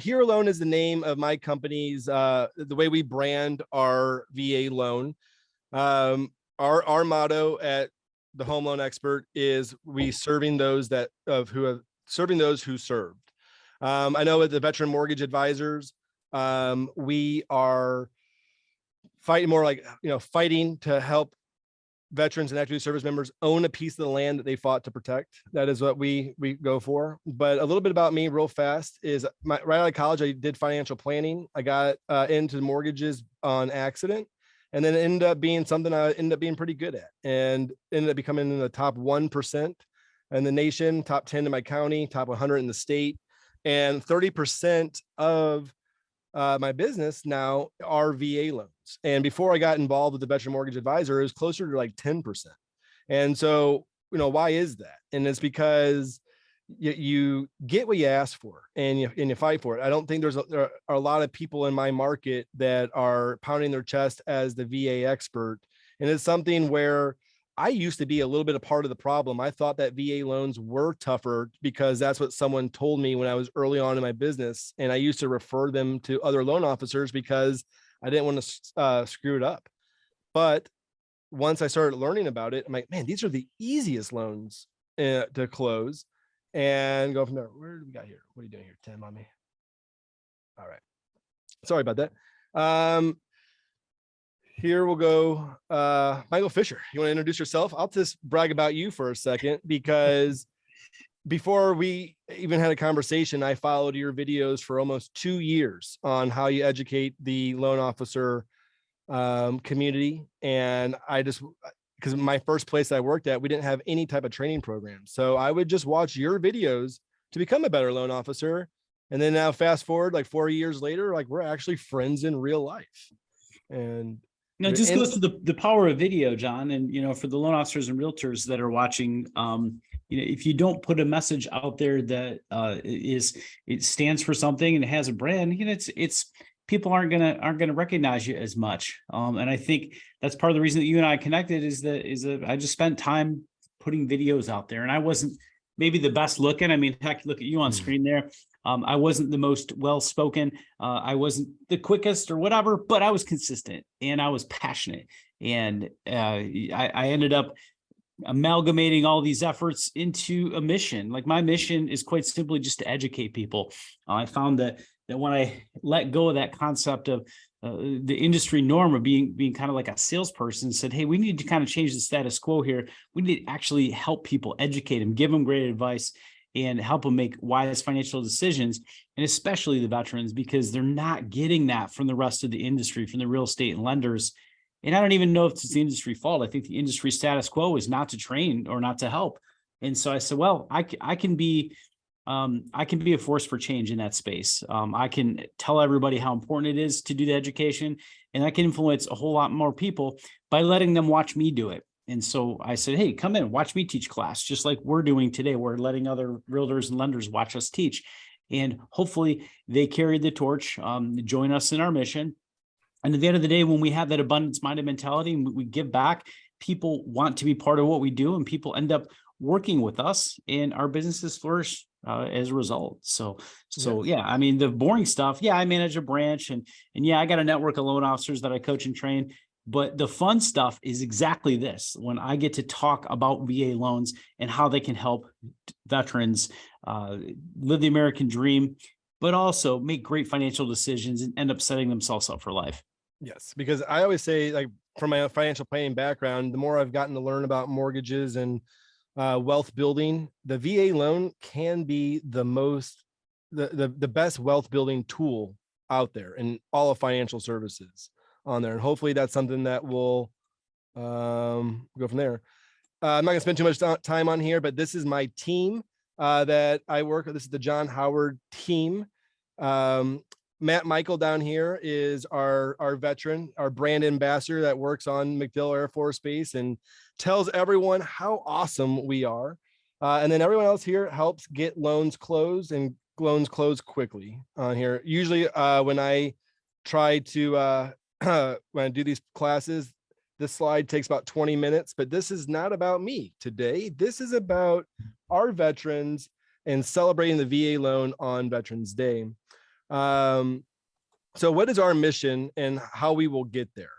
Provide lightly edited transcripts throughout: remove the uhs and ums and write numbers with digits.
Hero Loan is the name of my company's, the way we brand our VA loan. Our motto at the Home Loan Expert is we serving those serving those who served. I know at the Veteran Mortgage Advisors, we are fighting more like, fighting to help veterans and active service members own a piece of the land that they fought to protect. That is what we go for. But a little bit about me real fast is right out of college, I did financial planning. I got into mortgages on accident, and then it ended up being something I ended up being pretty good at, and ended up becoming in the top 1% in the nation, top 10 in my county, top 100 in the state, and 30% of my business now are VA loans. And before I got involved with the Veteran Mortgage Advisor, it was closer to like 10%. And so, why is that? And it's because you get what you ask for, and you fight for it. I don't think there are a lot of people in my market that are pounding their chest as the VA expert. And it's something where I used to be a little bit a part of the problem. I thought that VA loans were tougher because that's what someone told me when I was early on in my business. And I used to refer them to other loan officers because I didn't want to screw it up. But once I started learning about it, I'm like, man, these are the easiest loans to close, and go from there. Where do we got here? What are you doing here, Tim, on me? All right. Sorry about that. Here we'll go. Michael Fisher, you want to introduce yourself? I'll just brag about you for a second, because before we even had a conversation, I followed your videos for almost 2 years on how you educate the loan officer community. And because my first place I worked at, we didn't have any type of training program. So I would just watch your videos to become a better loan officer. And then now fast forward like 4 years later, like we're actually friends in real life. And it just goes to the power of video, John. And, for the loan officers and realtors that are watching, if you don't put a message out there that it stands for something and it has a brand, it's people aren't gonna recognize you as much. And I think that's part of the reason that you and I connected is that I just spent time putting videos out there, and I wasn't maybe the best looking. I mean, heck, look at you on screen there. I wasn't the most well-spoken. I wasn't the quickest or whatever, but I was consistent and I was passionate. And I ended up amalgamating all these efforts into a mission. Like my mission is quite simply just to educate people. I found that when I let go of that concept of the industry norm of being kind of like a salesperson, said, hey, we need to kind of change the status quo here. We need to actually help people, educate them, give them great advice, and help them make wise financial decisions, and especially the veterans, because they're not getting that from the rest of the industry, from the real estate and lenders. And I don't even know if it's the industry fault. I think the industry status quo is not to train or not to help. And so I said, well, I can be a force for change in that space. I can tell everybody how important it is to do the education, and I can influence a whole lot more people by letting them watch me do it. And so I said, hey, come in, watch me teach class, just like we're doing today. We're letting other realtors and lenders watch us teach. And hopefully they carry the torch, join us in our mission. And at the end of the day, when we have that abundance-minded mentality and we give back, people want to be part of what we do, and people end up working with us, and our businesses flourish as a result. So yeah, I mean, the boring stuff, yeah, I manage a branch, and yeah, I got a network of loan officers that I coach and train. But the fun stuff is exactly this, when I get to talk about VA loans and how they can help veterans live the American dream, but also make great financial decisions and end up setting themselves up for life. Yes, because I always say, like, from my financial planning background, the more I've gotten to learn about mortgages and wealth building, the VA loan can be the best wealth building tool out there in all of financial services on there. And hopefully that's something that will go from there. I'm not gonna spend too much time on here, but this is my team that I work with. This is the Jon Howard team. Matt Michael down here is our veteran, our brand ambassador that works on MacDill Air Force Base and tells everyone how awesome we are. And then everyone else here helps get loans closed, and loans closed quickly on here. Usually when I try to when I do these classes, this slide takes about 20 minutes, but this is not about me today. This is about our veterans and celebrating the VA loan on Veterans Day. So what is our mission and how we will get there?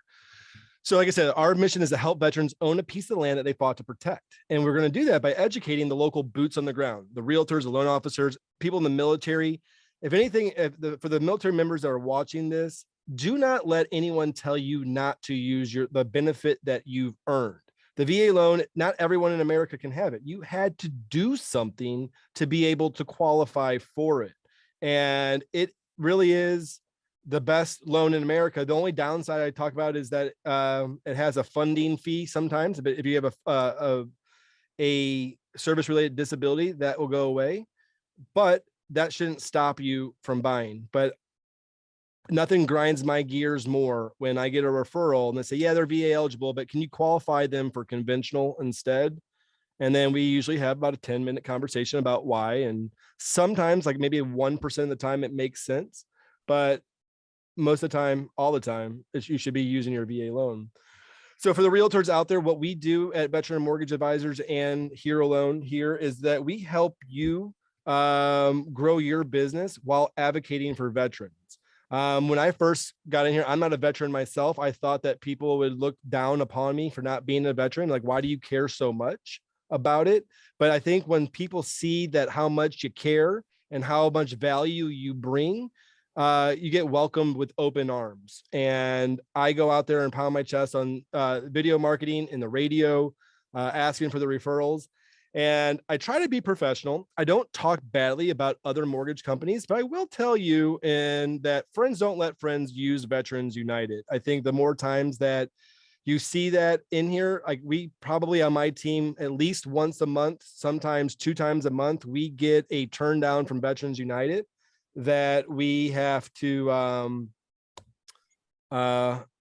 So like I said, our mission is to help veterans own a piece of land that they fought to protect. And we're going to do that by educating the local boots on the ground, the realtors, the loan officers, people in the military. If anything, for the military members that are watching this, do not let anyone tell you not to use the benefit that you've earned. The VA loan, not everyone in America can have it. You had to do something to be able to qualify for it. And it really is the best loan in America. The only downside I talk about is that it has a funding fee sometimes, but if you have a service-related disability, that will go away. But that shouldn't stop you from buying. But nothing grinds my gears more when I get a referral and they say, yeah, they're VA eligible, but can you qualify them for conventional instead? And then we usually have about a 10-minute conversation about why. And sometimes, like maybe 1% of the time, it makes sense. But most of the time, all the time, you should be using your VA loan. So for the realtors out there, what we do at Veteran Mortgage Advisors and Hero Loan here is that we help you grow your business while advocating for veterans. When I first got in here, I'm not a veteran myself. I thought that people would look down upon me for not being a veteran. Like, why do you care so much about it? But I think when people see that how much you care and how much value you bring, you get welcomed with open arms. And I go out there and pound my chest on video marketing in the radio, asking for the referrals. And I try to be professional. I don't talk badly about other mortgage companies, but I will tell you that friends don't let friends use Veterans United. I think the more times that you see that in here, like we probably on my team, at least once a month, sometimes 2 times a month, we get a turn down from Veterans United that we have to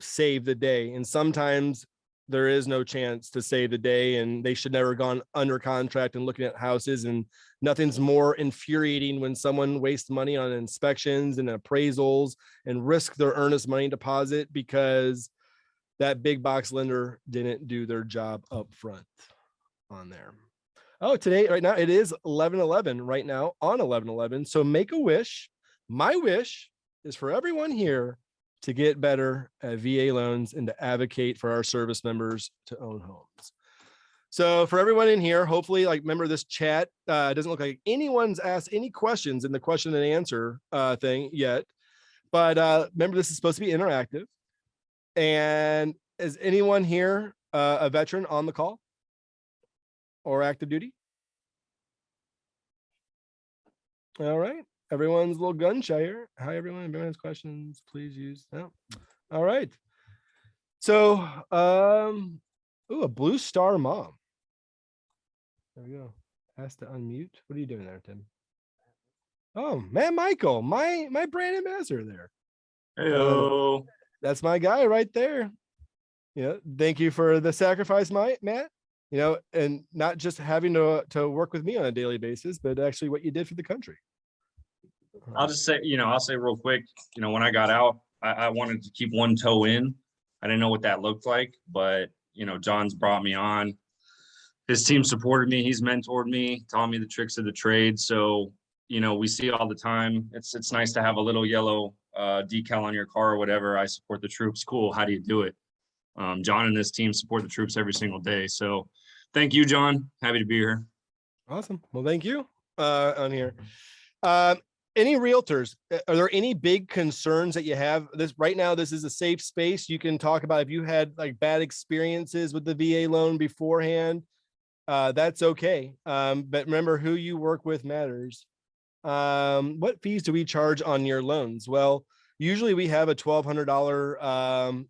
save the day. And sometimes there is no chance to save the day, and they should never have gone under contract and looking at houses. And nothing's more infuriating when someone wastes money on inspections and appraisals and risk their earnest money deposit because that big box lender didn't do their job up front on there. Oh, today, right now, it is 11/11 right now on 11/11. So make a wish. My wish is for everyone here to get better at VA loans and to advocate for our service members to own homes. So for everyone in here, hopefully, like, remember this chat, it doesn't look like anyone's asked any questions in the question and answer thing yet. But remember, this is supposed to be interactive. And is anyone here a veteran on the call or active duty? All right. Everyone's a little gun shy here. Hi, everyone. If anyone has questions, please use that. All right. So, a blue star mom. There we go. Has to unmute. What are you doing there, Tim? Oh, man, Michael, my brand ambassador there. Hello. That's my guy right there. Yeah. Thank you for the sacrifice, Matt. You know, and not just having to work with me on a daily basis, but actually what you did for the country. I'll just say, I'll say real quick, when I got out, I wanted to keep one toe in. I didn't know what that looked like, but, Jon's brought me on. His team supported me. He's mentored me, taught me the tricks of the trade. So, we see all the time. It's nice to have a little yellow decal on your car or whatever. I support the troops. Cool. How do you do it? Jon and his team support the troops every single day. So thank you, Jon. Happy to be here. Awesome. Well, thank you on here. Any realtors, are there any big concerns that you have? Right now, this is a safe space. You can talk about if you had like bad experiences with the VA loan beforehand, that's okay. But remember, who you work with matters. What fees do we charge on your loans? Well, usually we have a $1,200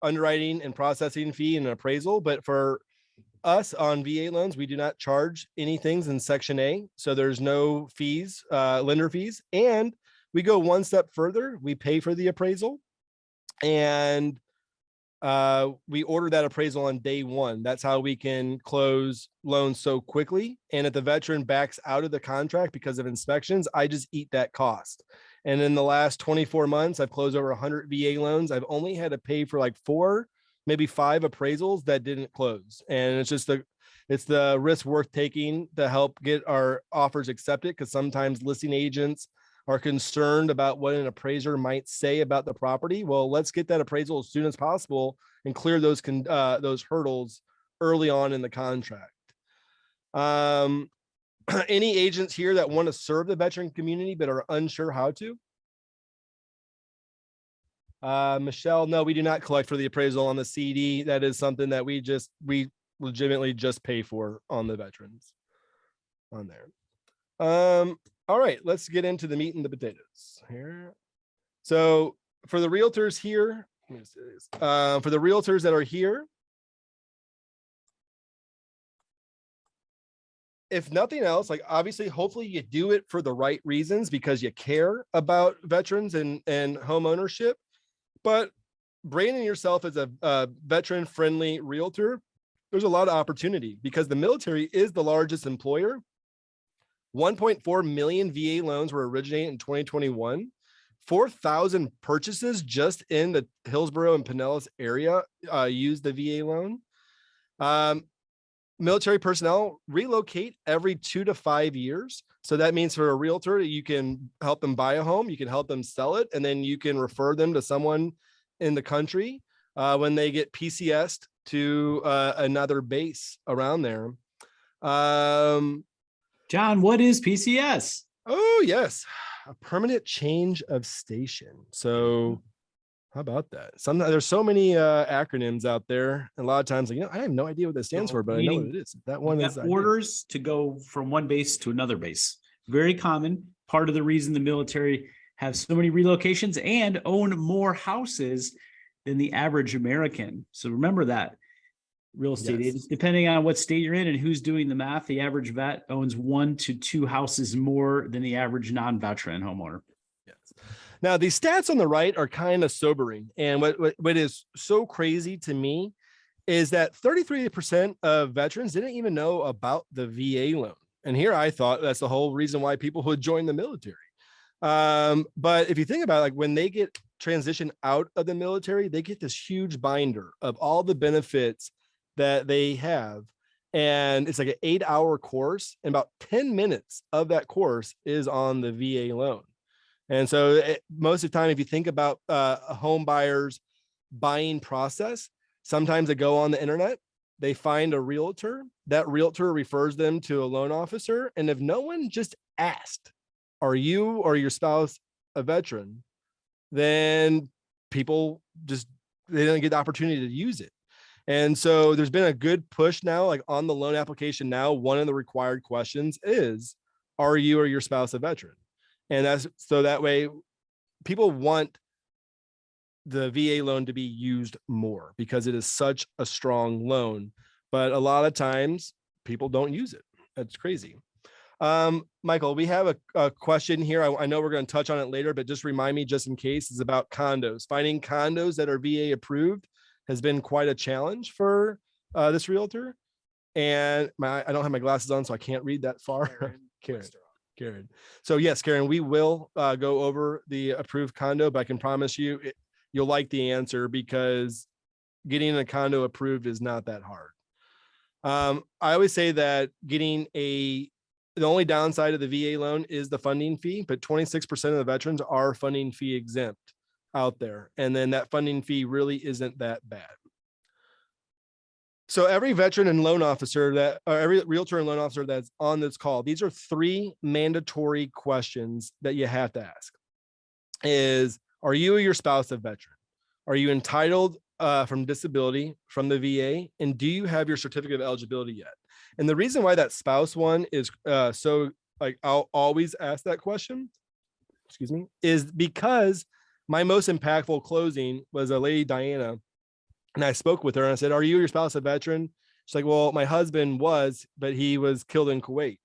underwriting and processing fee and an appraisal, but for us on VA loans, we do not charge anything in Section A. So there's no fees, lender fees. And we go one step further. We pay for the appraisal and we order that appraisal on day one. That's how we can close loans so quickly. And if the veteran backs out of the contract because of inspections, I just eat that cost. And in the last 24 months, I've closed over 100 VA loans. I've only had to pay for like 4, maybe 5 appraisals that didn't close. And it's just the risk worth taking to help get our offers accepted. Because sometimes listing agents are concerned about what an appraiser might say about the property. Well, let's get that appraisal as soon as possible and clear those hurdles early on in the contract. Any agents here that want to serve the veteran community but are unsure how to? Michelle, no, we do not collect for the appraisal on the CD. That is something that we legitimately just pay for on the veterans on there. All right, let's get into the meat and the potatoes here. So for the realtors here, for the realtors that are here, if nothing else, like obviously, hopefully you do it for the right reasons because you care about veterans and home ownership, but branding yourself as a veteran friendly realtor, there's a lot of opportunity because the military is the largest employer. 1.4 million VA loans were originated in 2021. 4,000 purchases just in the Hillsborough and Pinellas area used the VA loan. Military personnel relocate every 2 to 5 years. So that means for a realtor, you can help them buy a home, you can help them sell it, and then you can refer them to someone in the country when they get PCS'd to another base around there. John, what is PCS? Oh, yes. A permanent change of station. So how about that? Sometimes there's so many acronyms out there. And a lot of times, like, I have no idea what that stands for, but I know what it is. That one is orders to go from one base to another base. Very common. Part of the reason the military have so many relocations and own more houses than the average American. So remember that. Real estate agents, depending on what state you're in and who's doing the math, the average vet owns 1 to 2 houses more than the average non-veteran homeowner. Yes. Now, these stats on the right are kind of sobering. And what is so crazy to me is that 33% of veterans didn't even know about the VA loan. And here I thought that's the whole reason why people would join the military. But if you think about it, like when they get transitioned out of the military, they get this huge binder of all the benefits that they have. And it's like an 8-hour course, and about 10 minutes of that course is on the VA loan. And so most of the time, if you think about a home buyer's buying process, sometimes they go on the internet, they find a realtor, that realtor refers them to a loan officer. And if no one just asked, are you or your spouse a veteran, then people just, they don't get the opportunity to use it. And so there's been a good push now, like on the loan application now, one of the required questions is, are you or your spouse a veteran? And that's so that way people want the VA loan to be used more because it is such a strong loan. But a lot of times people don't use it. That's crazy. Michael, we have a question here. I know we're going to touch on it later, but just remind me just in case. It's about condos. Finding condos that are VA approved has been quite a challenge for this realtor. And I don't have my glasses on, so I can't read that far. Karen. So yes, Karen, we will go over the approved condo, but I can promise you you'll like the answer because getting a condo approved is not that hard. I always say that the only downside of the VA loan is the funding fee, but 26% of the veterans are funding fee exempt out there. And then that funding fee really isn't that bad. So every veteran and loan officer or every realtor and loan officer that's on this call, these are 3 mandatory questions that you have to ask. Are you or your spouse a veteran? Are you entitled from disability from the VA? And do you have your certificate of eligibility yet? And the reason why that spouse one is so like, I'll always ask that question, is because my most impactful closing was a lady, Diana, and I spoke with her and I said, are you or your spouse a veteran? She's like, well, my husband was, but he was killed in Kuwait.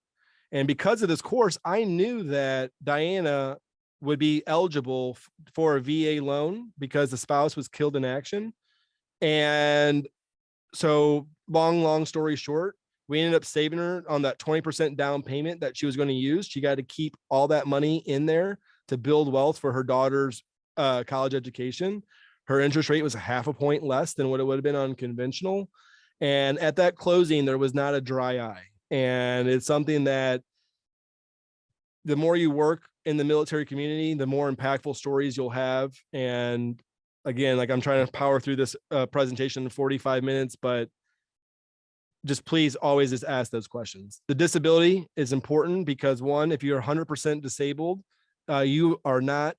And because of this course, I knew that Diana would be eligible for a VA loan because the spouse was killed in action. And so long story short, we ended up saving her on that 20% down payment that she was going to use. She got to keep all that money in there to build wealth for her daughter's college education. Her interest rate was 0.5 point less than what it would have been on conventional. And at that closing, there was not a dry eye. And it's something that the more you work in the military community, the more impactful stories you'll have. And again, like I'm trying to power through this presentation in 45 minutes, but just please always just ask those questions. The disability is important because one, if you're 100% disabled, you are not,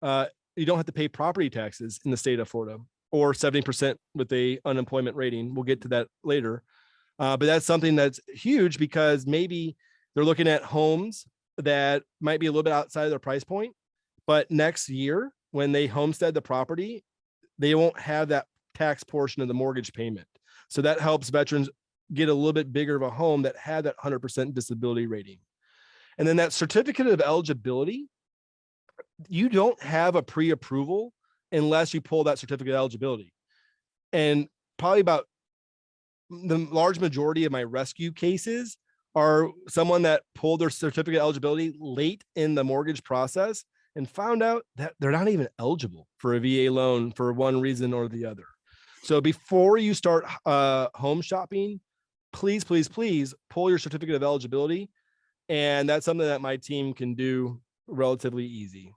you don't have to pay property taxes in the state of Florida, or 70% with a unemployment rating. We'll get to that later. But that's something that's huge because maybe they're looking at homes that might be a little bit outside of their price point, but next year when they homestead the property, they won't have that tax portion of the mortgage payment. So that helps veterans get a little bit bigger of a home that had that 100% disability rating. And then that certificate of eligibility, you don't have a pre-approval unless you pull that certificate of eligibility. And probably about the large majority of my rescue cases are someone that pulled their certificate of eligibility late in the mortgage process and found out that they're not even eligible for a VA loan for one reason or the other. So before you start home shopping, please, please, please pull your certificate of eligibility. And that's something that my team can do relatively easy.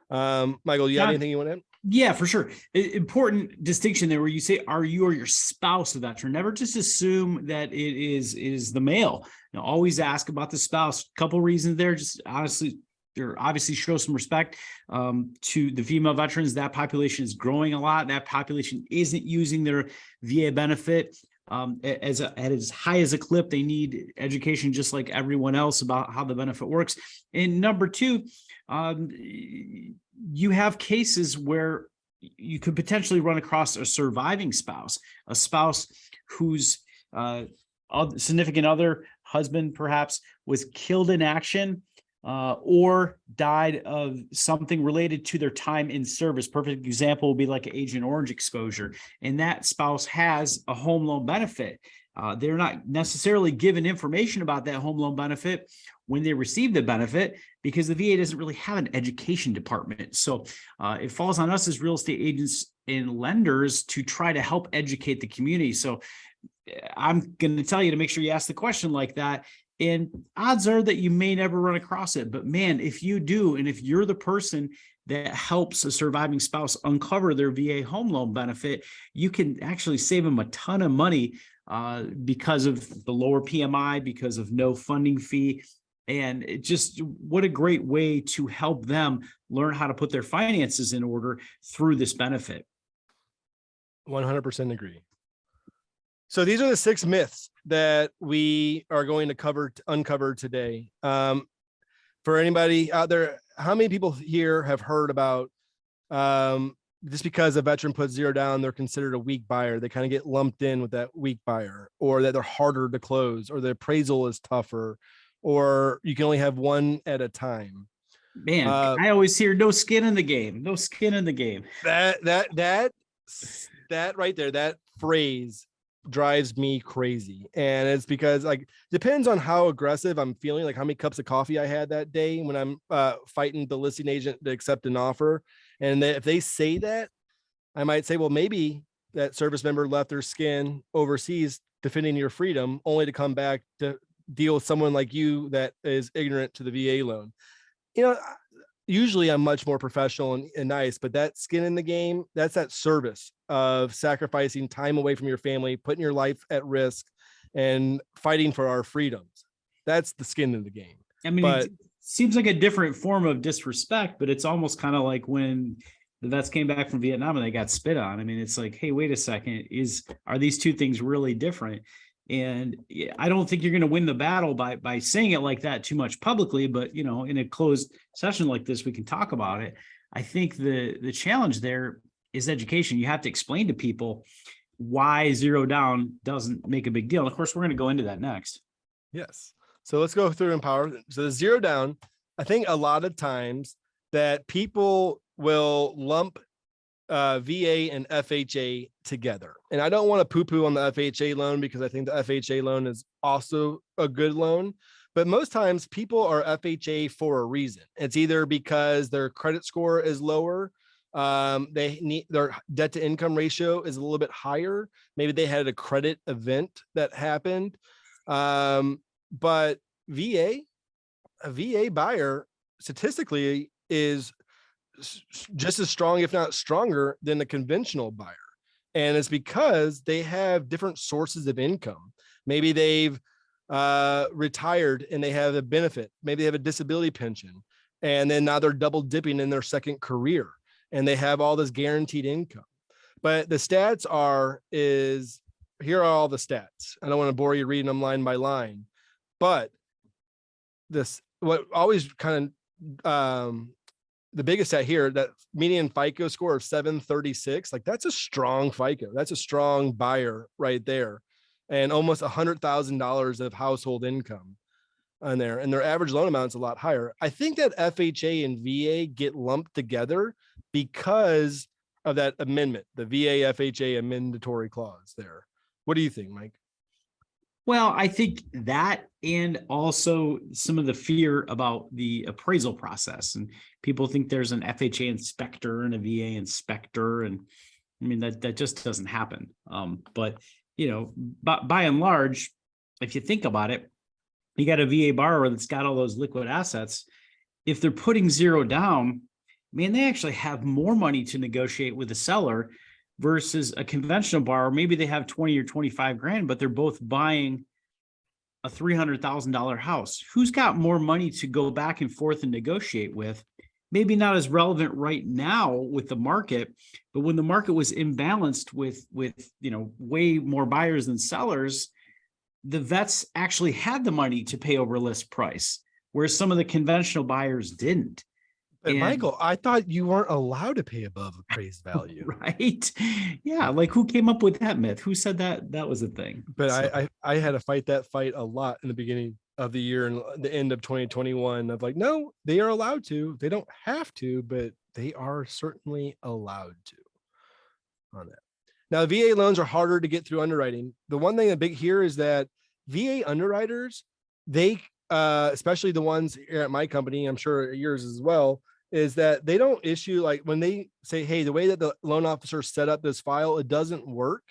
Michael, do you have anything you want to add? Yeah, for sure. Important distinction there where you say, are you or your spouse a veteran? Never just assume that it is the male. Now, always ask about the spouse. Couple reasons there, just honestly, or obviously show some respect to the female veterans. That population is growing a lot. That population isn't using their VA benefit at as high as a clip. They need education just like everyone else about how the benefit works. And number two, you have cases where you could potentially run across a surviving spouse, a spouse whose significant other, husband perhaps, was killed in action or died of something related to their time in service. Perfect example would be like an Agent Orange exposure. And that spouse has a home loan benefit. They're not necessarily given information about that home loan benefit when they receive the benefit because the VA doesn't really have an education department. So it falls on us as real estate agents and lenders to try to help educate the community. So I'm going to tell you to make sure you ask the question like that. And odds are that you may never run across it. But man, if you do, and if you're the person that helps a surviving spouse uncover their VA home loan benefit, you can actually save them a ton of money because of the lower PMI, because of no funding fee. And it just, what a great way to help them learn how to put their finances in order through this benefit. 100% agree. So these are the 6 myths that we are going to uncover today. For anybody out there, how many people here have heard about just because a veteran puts 0 down, they're considered a weak buyer? They kind of get lumped in with that weak buyer, or that they're harder to close, or the appraisal is tougher, or you can only have one at a time. Man, I always hear no skin in the game, no skin in the game. That right there, that phrase drives me crazy. And it's because, like, depends on how aggressive I'm feeling, like how many cups of coffee I had that day when I'm fighting the listing agent to accept an offer. And if they say that, I might say, well, maybe that service member left their skin overseas defending your freedom only to come back to deal with someone like you that is ignorant to the VA loan. You know, usually I'm much more professional and nice, but that skin in the game, that's that service of sacrificing time away from your family, putting your life at risk and fighting for our freedoms. That's the skin in the game. I mean, it seems like a different form of disrespect, but it's almost kind of like when the vets came back from Vietnam and they got spit on. I mean, it's like, hey, wait a second, are these two things really different? And I don't think you're going to win the battle by saying it like that too much publicly, but you know, in a closed session like this, we can talk about it. I think the challenge there is education. You have to explain to people why 0 down doesn't make a big deal. And of course, we're going to go into that next. Yes. So let's go through Empower. So the 0 down, I think a lot of times that people will lump VA and FHA together. And I don't want to poo-poo on the FHA loan because I think the FHA loan is also a good loan. But most times people are FHA for a reason. It's either because their credit score is lower, they need their debt to income ratio is a little bit higher. Maybe they had a credit event that happened. But VA, a VA buyer statistically is just as strong, if not stronger, than a conventional buyer. And it's because they have different sources of income. Maybe they've retired and they have a benefit. Maybe they have a disability pension. And then now they're double dipping in their second career and they have all this guaranteed income. But the stats here are all the stats. I don't want to bore you reading them line by line, but what always kind of, the biggest stat here, that median FICO score of 736, like that's a strong FICO. That's a strong buyer right there. And almost $100,000 of household income on there. And their average loan amount is a lot higher. I think that FHA and VA get lumped together because of that amendment, the VA FHA amendatory clause there. What do you think, Mike? Well, I think that, and also some of the fear about the appraisal process, and people think there's an FHA inspector and a VA inspector, and I mean that just doesn't happen. But by and large, if you think about it, you got a VA borrower that's got all those liquid assets. If they're putting zero down, man, they actually have more money to negotiate with the seller versus a conventional borrower. Maybe they have 20 or 25 grand, but they're both buying a $300,000 house. Who's got more money to go back and forth and negotiate with? Maybe not as relevant right now with the market, but when the market was imbalanced with way more buyers than sellers, the vets actually had the money to pay over list price, whereas some of the conventional buyers didn't. But Michael, I thought you weren't allowed to pay above appraised value. Right? Yeah. Like, who came up with that myth? Who said that was a thing? But so. I had to fight that fight a lot in the beginning of the year and the end of 2021 of like, no, they are allowed to. They don't have to, but they are certainly allowed to on that. Now, VA loans are harder to get through underwriting. The one thing that big here is that VA underwriters, they especially the ones here at my company, I'm sure yours as well, is that they don't issue, like when they say, hey, the way that the loan officer set up this file, it doesn't work,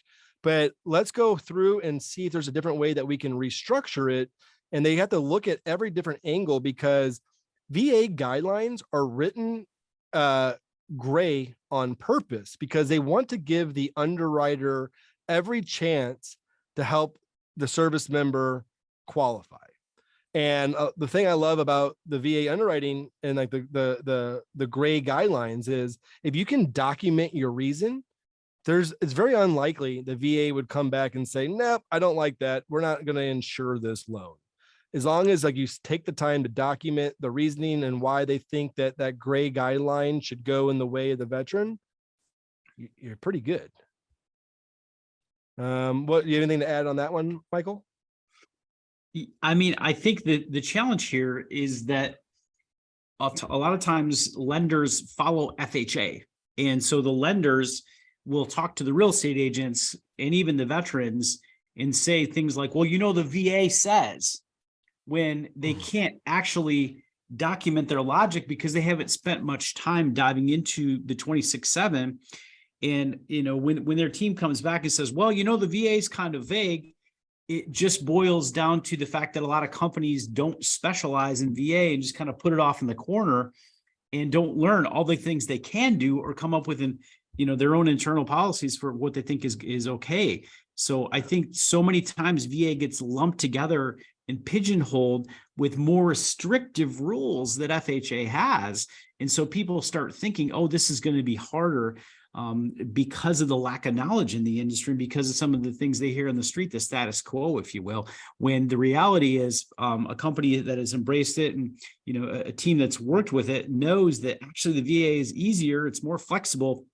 but let's go through and see if there's a different way that we can restructure it. And they have to look at every different angle because VA guidelines are written gray on purpose because they want to give the underwriter every chance to help the service member qualify. And the thing I love about the VA underwriting and like the gray guidelines is if you can document your reason, it's very unlikely the VA would come back and say, nope, I don't like that. We're not going to insure this loan. As long as like you take the time to document the reasoning and why they think that gray guideline should go in the way of the veteran, you're pretty good. What, you have anything to add on that one, Michael? I mean, I think that the challenge here is that a lot of times lenders follow FHA. And so the lenders will talk to the real estate agents and even the veterans and say things like, well, the VA says, when they can't actually document their logic because they haven't spent much time diving into the 26-7. And, when their team comes back and says, well, the VA is kind of vague, it just boils down to the fact that a lot of companies don't specialize in VA and just kind of put it off in the corner and don't learn all the things they can do or come up with their own internal policies for what they think is okay. So I think so many times VA gets lumped together and pigeonholed with more restrictive rules that FHA has. And so people start thinking, oh, this is going to be harder because of the lack of knowledge in the industry, because of some of the things they hear on the street, the status quo, if you will, when the reality is a company that has embraced it and, a team that's worked with it knows that actually the VA is easier. It's more flexible.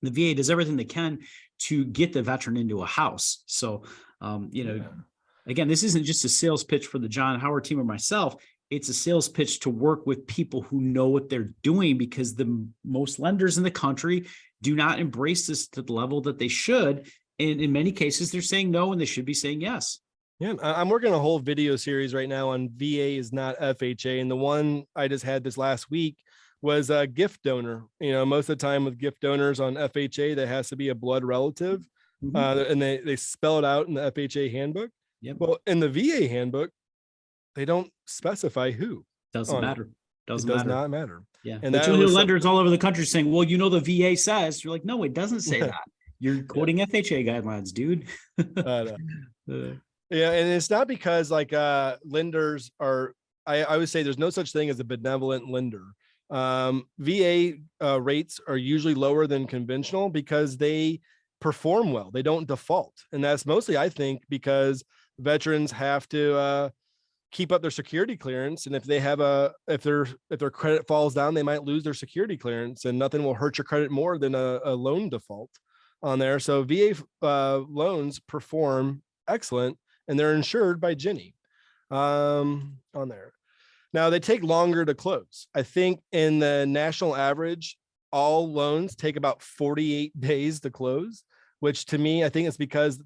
The VA does everything they can to get the veteran into a house. So, again, this isn't just a sales pitch for the Jon Howard team or myself. It's a sales pitch to work with people who know what they're doing, because the most lenders in the country do not embrace this to the level that they should. And in many cases, they're saying no, and they should be saying yes. Yeah, I'm working a whole video series right now on VA is not FHA. And the one I just had this last week was a gift donor. Most of the time with gift donors on FHA, there has to be a blood relative. Mm-hmm. And they spell it out in the FHA handbook. Yep. Well, in the VA handbook, they don't specify who. Doesn't on it. matter. It Doesn't does matter. not matter. Yeah. And But that you'll hear was lenders all over the country saying, well, you know, the VA says, you're like, no, it doesn't say Yeah. that. You're quoting FHA guidelines, dude. Uh, Uh, yeah, and it's not because like lenders are. I would say there's no such thing as a benevolent lender. VA rates are usually lower than conventional because they perform well. They don't default, and that's mostly, I think, because veterans have to keep up their security clearance, and if they have if their credit falls down, they might lose their security clearance, and nothing will hurt your credit more than a loan default on there. So VA loans perform excellent, and they're insured by Ginny on there. Now they take longer to close. I think in the national average, all loans take about 48 days to close, which to me, I think it's because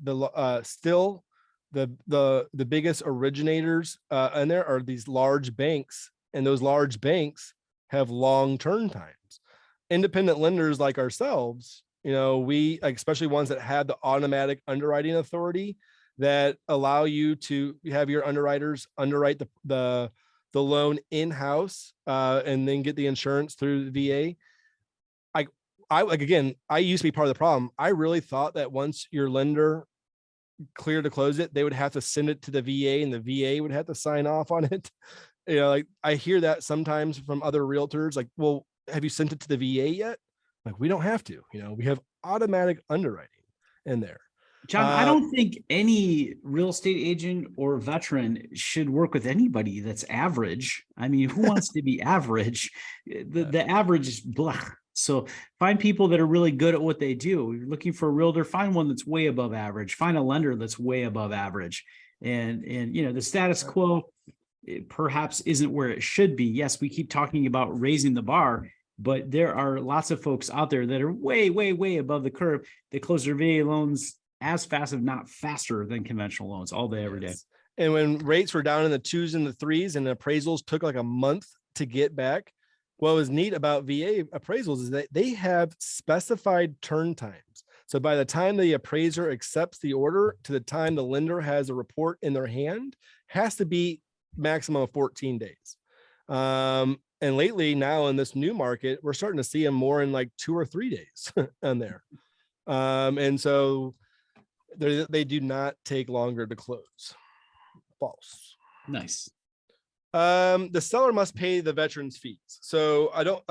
still the biggest originators in there are these large banks, and those large banks have long turn times. Independent lenders like ourselves, we, especially ones that have the automatic underwriting authority that allow you to have your underwriters underwrite the loan in-house and then get the insurance through the VA. I used to be part of the problem. I really thought that once your lender cleared to close it, they would have to send it to the VA and the VA would have to sign off on it. Like I hear that sometimes from other realtors, like, well, have you sent it to the VA yet? Like, we don't have to, we have automatic underwriting in there. John, I don't think any real estate agent or veteran should work with anybody that's average. I mean, who wants to be average? The average is blah. So find people that are really good at what they do. You're looking for a realtor, find one that's way above average. Find a lender that's way above average. And the status quo perhaps isn't where it should be. Yes, we keep talking about raising the bar, but there are lots of folks out there that are way, way, way above the curve. They close their VA loans as fast, if not faster, than conventional loans all day, every day. And when rates were down in the 2s and the 3s and appraisals took like a month to get back, what was neat about VA appraisals is that they have specified turn times. So by the time the appraiser accepts the order to the time the lender has a report in their hand, has to be maximum of 14 days. And lately now in this new market, we're starting to see them more in like 2 or 3 days on there. And so they do not take longer to close. False. Nice. The seller must pay the veteran's fees. So I don't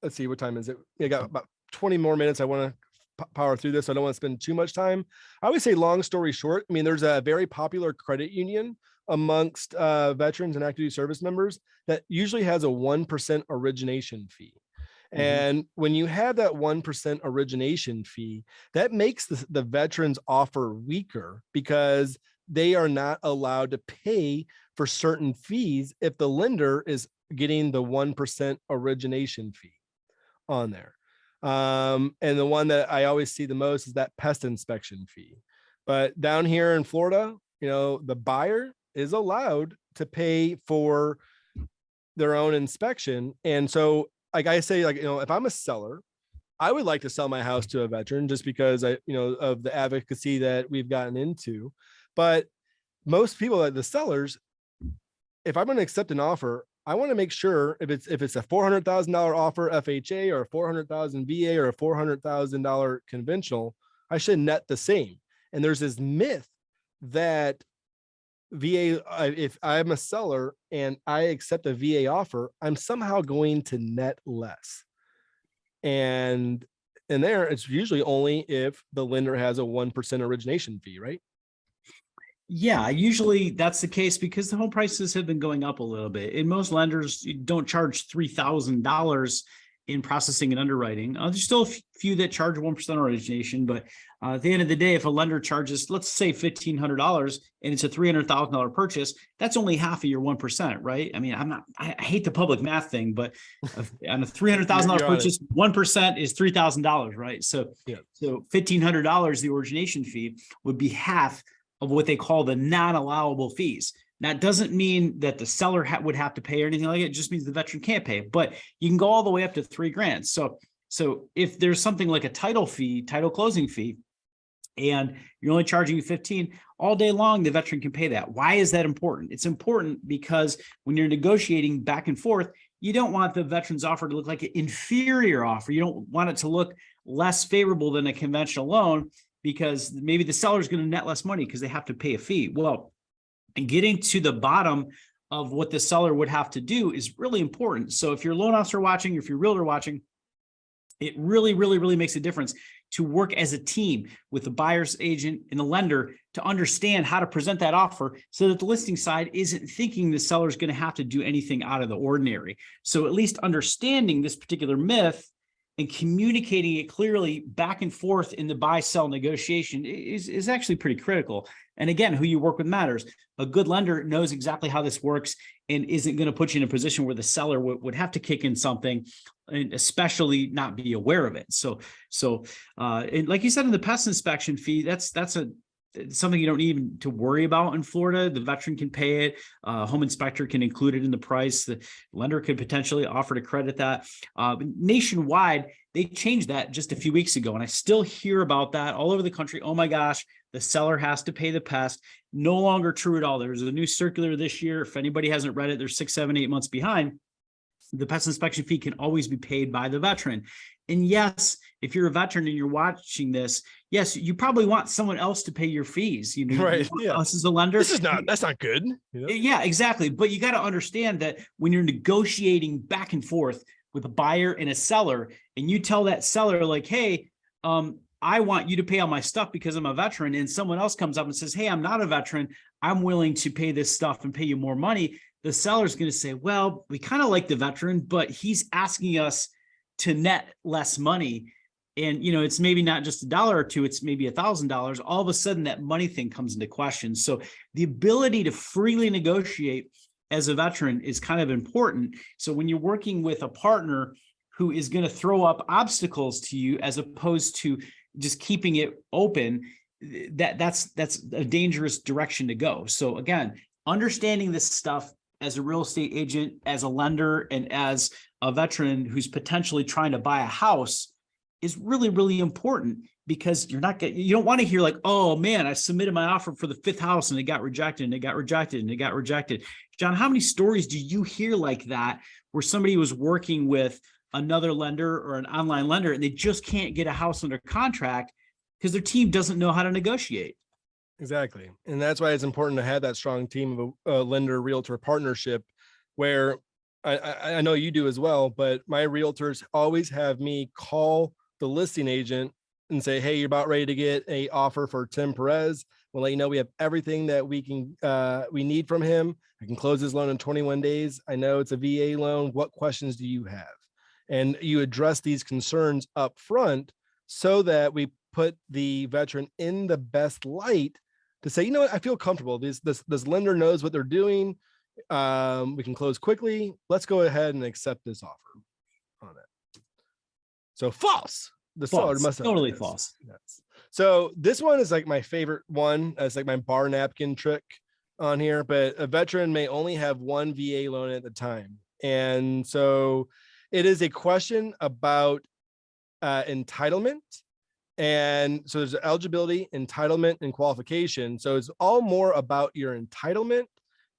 let's see, what time is it? I got about 20 more minutes. I want to power through this. I don't want to spend too much time. I would say, long story short, I mean, there's a very popular credit union amongst veterans and active duty service members that usually has a 1% origination fee. And when you have that 1% origination fee, that makes the veterans offer weaker because they are not allowed to pay for certain fees if the lender is getting the 1% origination fee on there. And the one that I always see the most is that pest inspection fee. But down here in Florida, the buyer is allowed to pay for their own inspection. And so, like I say, if I'm a seller, I would like to sell my house to a veteran just because of the advocacy that we've gotten into. But most people, like the sellers, if I'm going to accept an offer, I want to make sure if it's a $400,000 offer FHA or a $400,000 VA or a $400,000 conventional, I should net the same. And there's this myth that VA, if I'm a seller and I accept a VA offer, I'm somehow going to net less. And in there, it's usually only if the lender has a 1% origination fee, right? Yeah, usually that's the case because the home prices have been going up a little bit. And most lenders don't charge $3,000 in processing and underwriting. There's still a few that charge 1% origination, but at the end of the day, if a lender charges, let's say $1,500 and it's a $300,000 purchase, that's only half of your 1%, right? I mean, I hate the public math thing, but on a $300,000 purchase, 1% is $3,000, right? So, so $1,500, the origination fee would be half of what they call the non-allowable fees. That doesn't mean that the seller would have to pay or anything like it. It just means the veteran can't pay, but you can go all the way up to $3,000. So if there's something like a title closing fee, and you're only charging you 15 all day long, the veteran can pay that. Why is that important? It's important because when you're negotiating back and forth, you don't want the veteran's offer to look like an inferior offer. You don't want it to look less favorable than a conventional loan, because maybe the seller is going to net less money because they have to pay a fee. Well, and getting to the bottom of what the seller would have to do is really important. So if you're a loan officer watching, if you're a realtor watching, it really, really, really makes a difference to work as a team with the buyer's agent and the lender to understand how to present that offer so that the listing side isn't thinking the seller is going to have to do anything out of the ordinary. So at least understanding this particular myth and communicating it clearly back and forth in the buy-sell negotiation is actually pretty critical. And again, who you work with matters. A good lender knows exactly how this works and isn't going to put you in a position where the seller would have to kick in something, and especially not be aware of it. So and like you said, in the pest inspection fee, that's something you don't need to worry about in Florida. The veteran can pay it. Home inspector can include it in the price. The lender could potentially offer to credit that. Nationwide, they changed that just a few weeks ago, and I still hear about that all over the country. Oh my gosh, the seller has to pay the pest. No longer true at all. There's a new circular this year. If anybody hasn't read it, they're 6, 7, 8 months behind. The pest inspection fee can always be paid by the veteran. And yes, if you're a veteran and you're watching this, yes, you probably want someone else to pay your fees. You know, Right. you us as a lender. That's not good. You know? Yeah, exactly. But you got to understand that when you're negotiating back and forth with a buyer and a seller, and you tell that seller like, hey, I want you to pay all my stuff because I'm a veteran, and someone else comes up and says, hey, I'm not a veteran, I'm willing to pay this stuff and pay you more money. The seller's going to say, well, we kind of like the veteran, but he's asking us to net less money. And, you know, it's maybe not just $1 or $2, it's maybe $1,000. All of a sudden that money thing comes into question. So the ability to freely negotiate as a veteran is kind of important. So when you're working with a partner who is going to throw up obstacles to you, as opposed to just keeping it open, that's a dangerous direction to go. So again, understanding this stuff as a real estate agent, as a lender, and as a veteran who's potentially trying to buy a house is really, really important, because you don't want to hear like, oh man, I submitted my offer for the 5th house and it got rejected and it got rejected and it got rejected. John, how many stories do you hear like that, where somebody was working with another lender or an online lender and they just can't get a house under contract because their team doesn't know how to negotiate? Exactly. And that's why it's important to have that strong team of a lender realtor partnership, where I know you do as well, but my realtors always have me call the listing agent and say, hey, you're about ready to get a offer for Tim Perez. We'll let you know we have everything that we need from him. I can close his loan in 21 days. I know it's a VA loan. What questions do you have? And you address these concerns up front so that we put the veteran in the best light to say, you know what, I feel comfortable. This lender knows what they're doing. We can close quickly. Let's go ahead and accept this offer on it. So false. The seller must have totally false. Yes. So this one is like my favorite one. It's like my bar napkin trick on here, but a veteran may only have one VA loan at the time. And so it is a question about entitlement. And so there's eligibility, entitlement, and qualification. So it's all more about your entitlement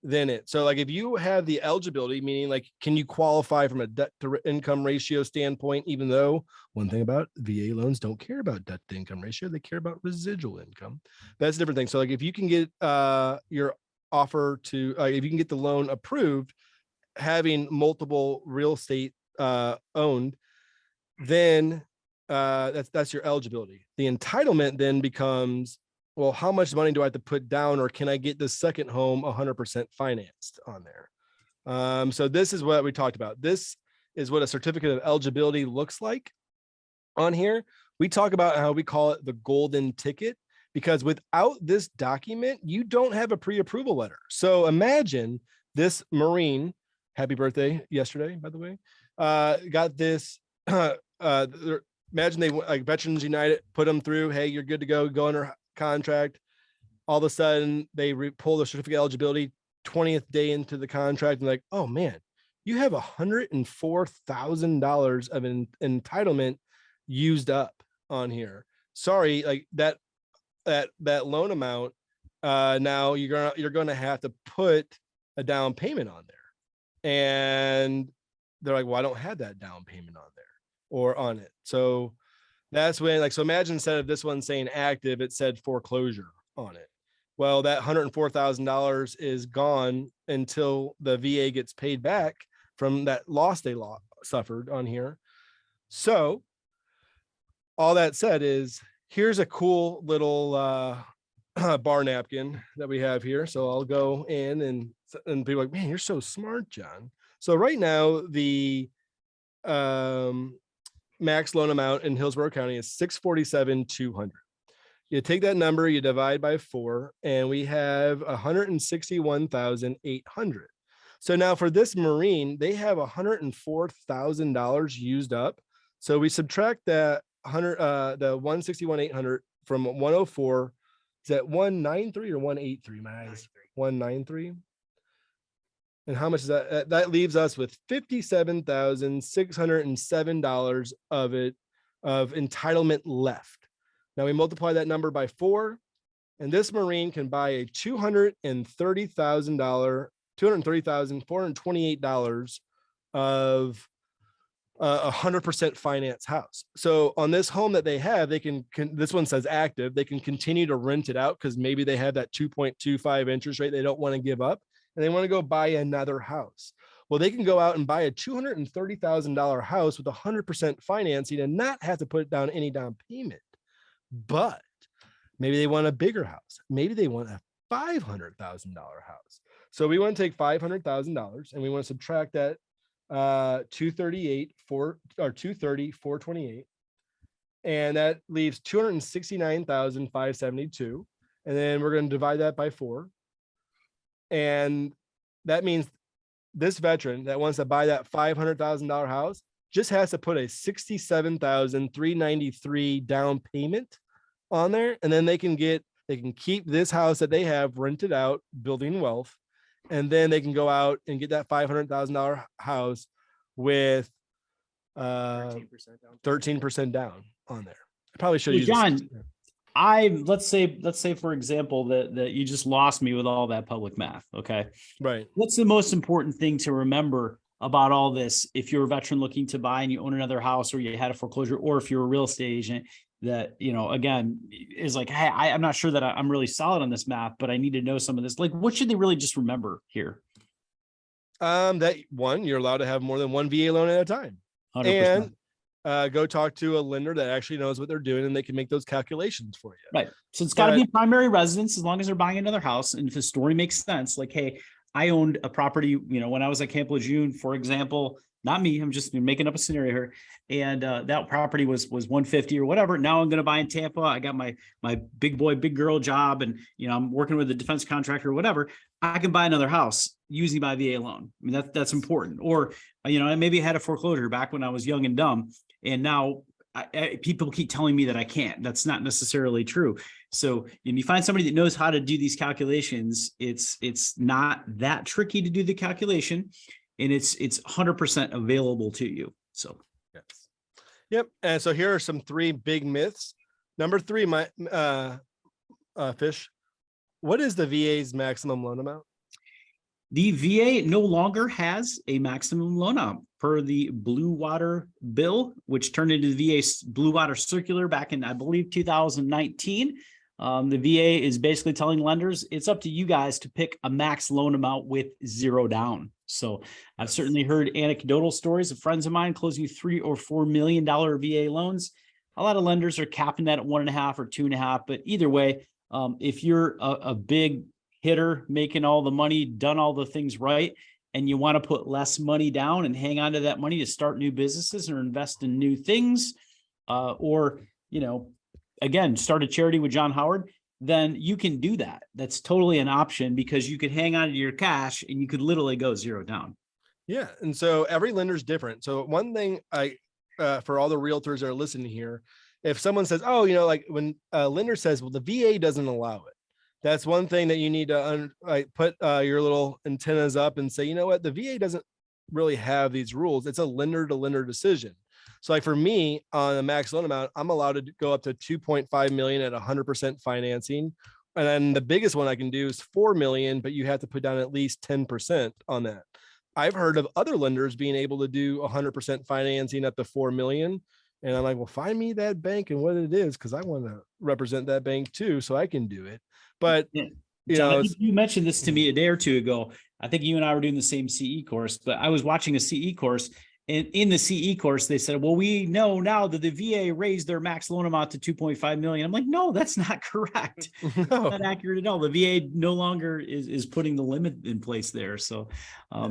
than it. So like if you have the eligibility, meaning like, can you qualify from a debt to income ratio standpoint, even though one thing about VA loans don't care about debt to income ratio, they care about residual income. That's a different thing. So like if you can get your offer to, if you can get the loan approved, having multiple real estate owned, then that's your eligibility. The entitlement then becomes, well, how much money do I have to put down, or can I get this second home 100% financed on there? So this is what we talked about. This is what a certificate of eligibility looks like on here. We talk about how we call it the golden ticket, because without this document, you don't have a pre-approval letter. So imagine this Marine, happy birthday yesterday, by the way, got this, imagine they, like Veterans United, put them through, hey, you're good to go under contract. All of a sudden they pull the certificate of eligibility 20th day into the contract and like, oh man, you have $104,000 of entitlement used up on here. Sorry, like that that loan amount, now you're gonna have to put a down payment on there, and they're like, well, I don't have that down payment on there or on it. So that's when, like, so imagine instead of this one saying active, it said foreclosure on it. Well, that $104,000 is gone until the VA gets paid back from that loss they suffered on here. So all that said is, here's a cool little bar napkin that we have here. So I'll go in and people are like, man, you're so smart, John. So right now the max loan amount in Hillsborough County is $647,200. You take that number, you divide by 4, and we have $161,800. So now for this Marine, they have $104,000 used up. So we subtract that the 161,800 from 104. Is that 193 or 183? My eyes, 193. And how much is that? That leaves us with $57,607 of entitlement left. Now we multiply that number by 4, and this Marine can buy a $230,428 of 100% finance house. So on this home that they have, they can this one says active, they can continue to rent it out because maybe they have that 2.25 interest rate they don't want to give up, and they want to go buy another house. Well, they can go out and buy a $230,000 house with 100% financing and not have to put down any down payment. But maybe they want a bigger house. Maybe they want a $500,000 house. So we want to take $500,000 and we want to subtract that 230,428, and that leaves 269,572. And then we're going to divide that by 4. And that means this veteran that wants to buy that $500,000 house just has to put a $67,393 down payment on there, and then they can keep this house that they have rented out, building wealth, and then they can go out and get that $500,000 house with 13% down on there. I probably should use John. Let's say for example that you just lost me with all that public math. Okay. Right. What's the most important thing to remember about all this if you're a veteran looking to buy and you own another house, or you had a foreclosure, or if you're a real estate agent that, again, is like, hey, I'm not sure that I'm really solid on this math, but I need to know some of this. Like, what should they really just remember here? That one, you're allowed to have more than one VA loan at a time. 100%. And go talk to a lender that actually knows what they're doing, and they can make those calculations for you. Right. So it's got to be a primary residence as long as they're buying another house. And if the story makes sense, like, hey, I owned a property, when I was at Camp Lejeune, for example, not me, I'm just making up a scenario here. And that property was 150 or whatever. Now I'm going to buy in Tampa. I got my big boy, big girl job, and I'm working with a defense contractor or whatever. I can buy another house using my VA loan. I mean, that's important. Or I maybe had a foreclosure back when I was young and dumb, and now people keep telling me that I can't. That's not necessarily true. So if you find somebody that knows how to do these calculations, it's not that tricky to do the calculation, and it's 100% available to you. So yes. Yep. And so here are some 3 big myths. Number 3, my Fish, what is the VA's maximum loan amount? The VA no longer has a maximum loan amount per the Blue Water bill, which turned into the VA Blue Water circular back in, I believe, 2019. The VA is basically telling lenders it's up to you guys to pick a max loan amount with 0 down. So I've certainly heard anecdotal stories of friends of mine closing $3 or $4 million VA loans. A lot of lenders are capping that at 1.5 or 2.5, but either way, if you're a big hitter, making all the money, done all the things right, and you want to put less money down and hang on to that money to start new businesses or invest in new things, or, again, start a charity with Jon Howard, then you can do that. That's totally an option, because you could hang on to your cash and you could literally go 0 down. Yeah. And so every lender's different. So one thing for all the realtors that are listening here, if someone says, oh, like when a lender says, well, the VA doesn't allow it, that's one thing that you need to put your little antennas up and say, you know what, the VA doesn't really have these rules. It's a lender to lender decision. So like for me on a max loan amount, I'm allowed to go up to 2.5 million at 100% financing. And then the biggest one I can do is 4 million, but you have to put down at least 10% on that. I've heard of other lenders being able to do 100% financing up to 4 million. And I'm like, well, find me that bank and what it is, because I want to represent that bank too, so I can do it. But Yeah. you John, know, I think you mentioned this to me a day or two ago. I think you and I were doing the same CE course, but I was watching a CE course, and in the CE course, they said, well, we know now that the VA raised their max loan amount to 2.5 million. I'm like, no, that's not correct. no. Not accurate at all. The VA no longer is putting the limit in place there. So,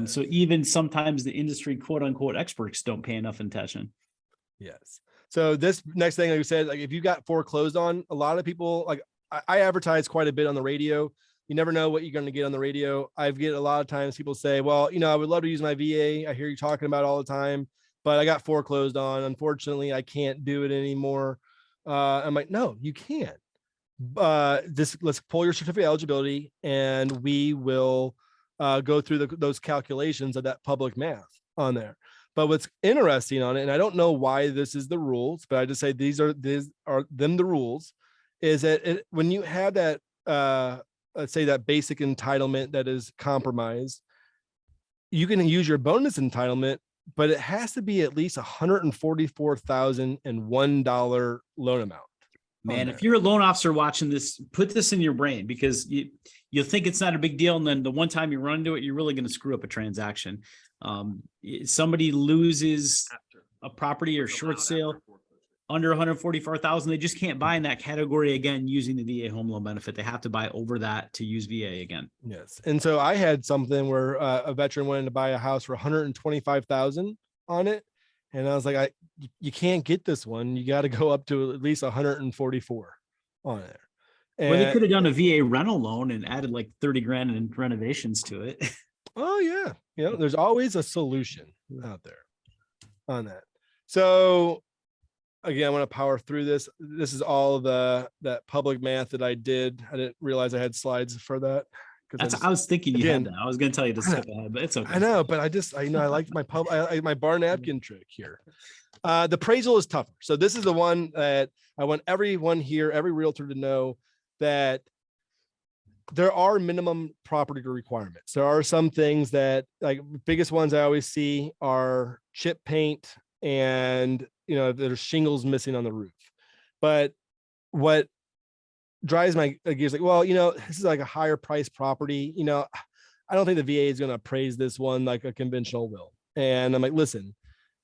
so even sometimes the industry quote unquote experts don't pay enough attention. Yes. So this next thing, like we said, like if you got foreclosed on, a lot of people, like I advertise quite a bit on the radio. You never know what you're going to get on the radio. I get a lot of times people say, well, I would love to use my VA. I hear you talking about it all the time, but I got foreclosed on. Unfortunately, I can't do it anymore. I'm like, no, you can't. Let's pull your certificate of eligibility and we will go through those calculations of that public math on there. But what's interesting on it, and I don't know why this is the rules, but I just say these are the rules, is that when you have that, let's say that basic entitlement that is compromised, you can use your bonus entitlement, but it has to be at least $144,001 loan amount. Man, if you're a loan officer watching this, put this in your brain, because you'll think it's not a big deal. And then the one time you run into it, you're really going to screw up a transaction. Somebody loses a property or short sale under 144,000, they just can't buy in that category again using the VA home loan benefit. They have to buy over that to use VA again. Yes. And so I had something where a veteran wanted to buy a house for 125,000 on it. And I was like, you can't get this one. You got to go up to at least 144 on there. And, well, they could have done a VA rental loan and added like 30 grand in renovations to it. Oh yeah. There's always a solution out there on that. So again, I want to power through this. This is all that public math that I did. I didn't realize I had slides for that. I was thinking you had that. I was going to tell you to skip ahead, but it's okay. I know, but I liked my my bar napkin trick here. The appraisal is tougher. So this is the one that I want everyone here, every realtor to know that there are minimum property requirements. There are some things that, like, biggest ones I always see are chip paint and there's shingles missing on the roof. But what drives my gears, like, well, this is like a higher price property. I don't think the VA is going to appraise this one like a conventional will. And I'm like, listen,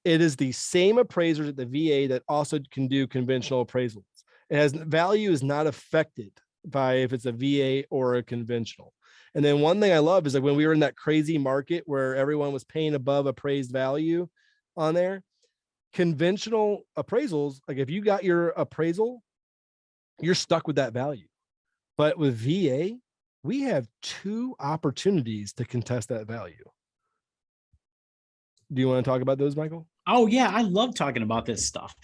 it is the same appraisers at the VA that also can do conventional appraisals. It has value is not affected by if it's a VA or a conventional. And then one thing I love is like when we were in that crazy market where everyone was paying above appraised value on there, conventional appraisals, like if you got your appraisal, you're stuck with that value. But with VA, we have 2 opportunities to contest that value. Do you want to talk about those, Michael? Oh yeah, I love talking about this stuff.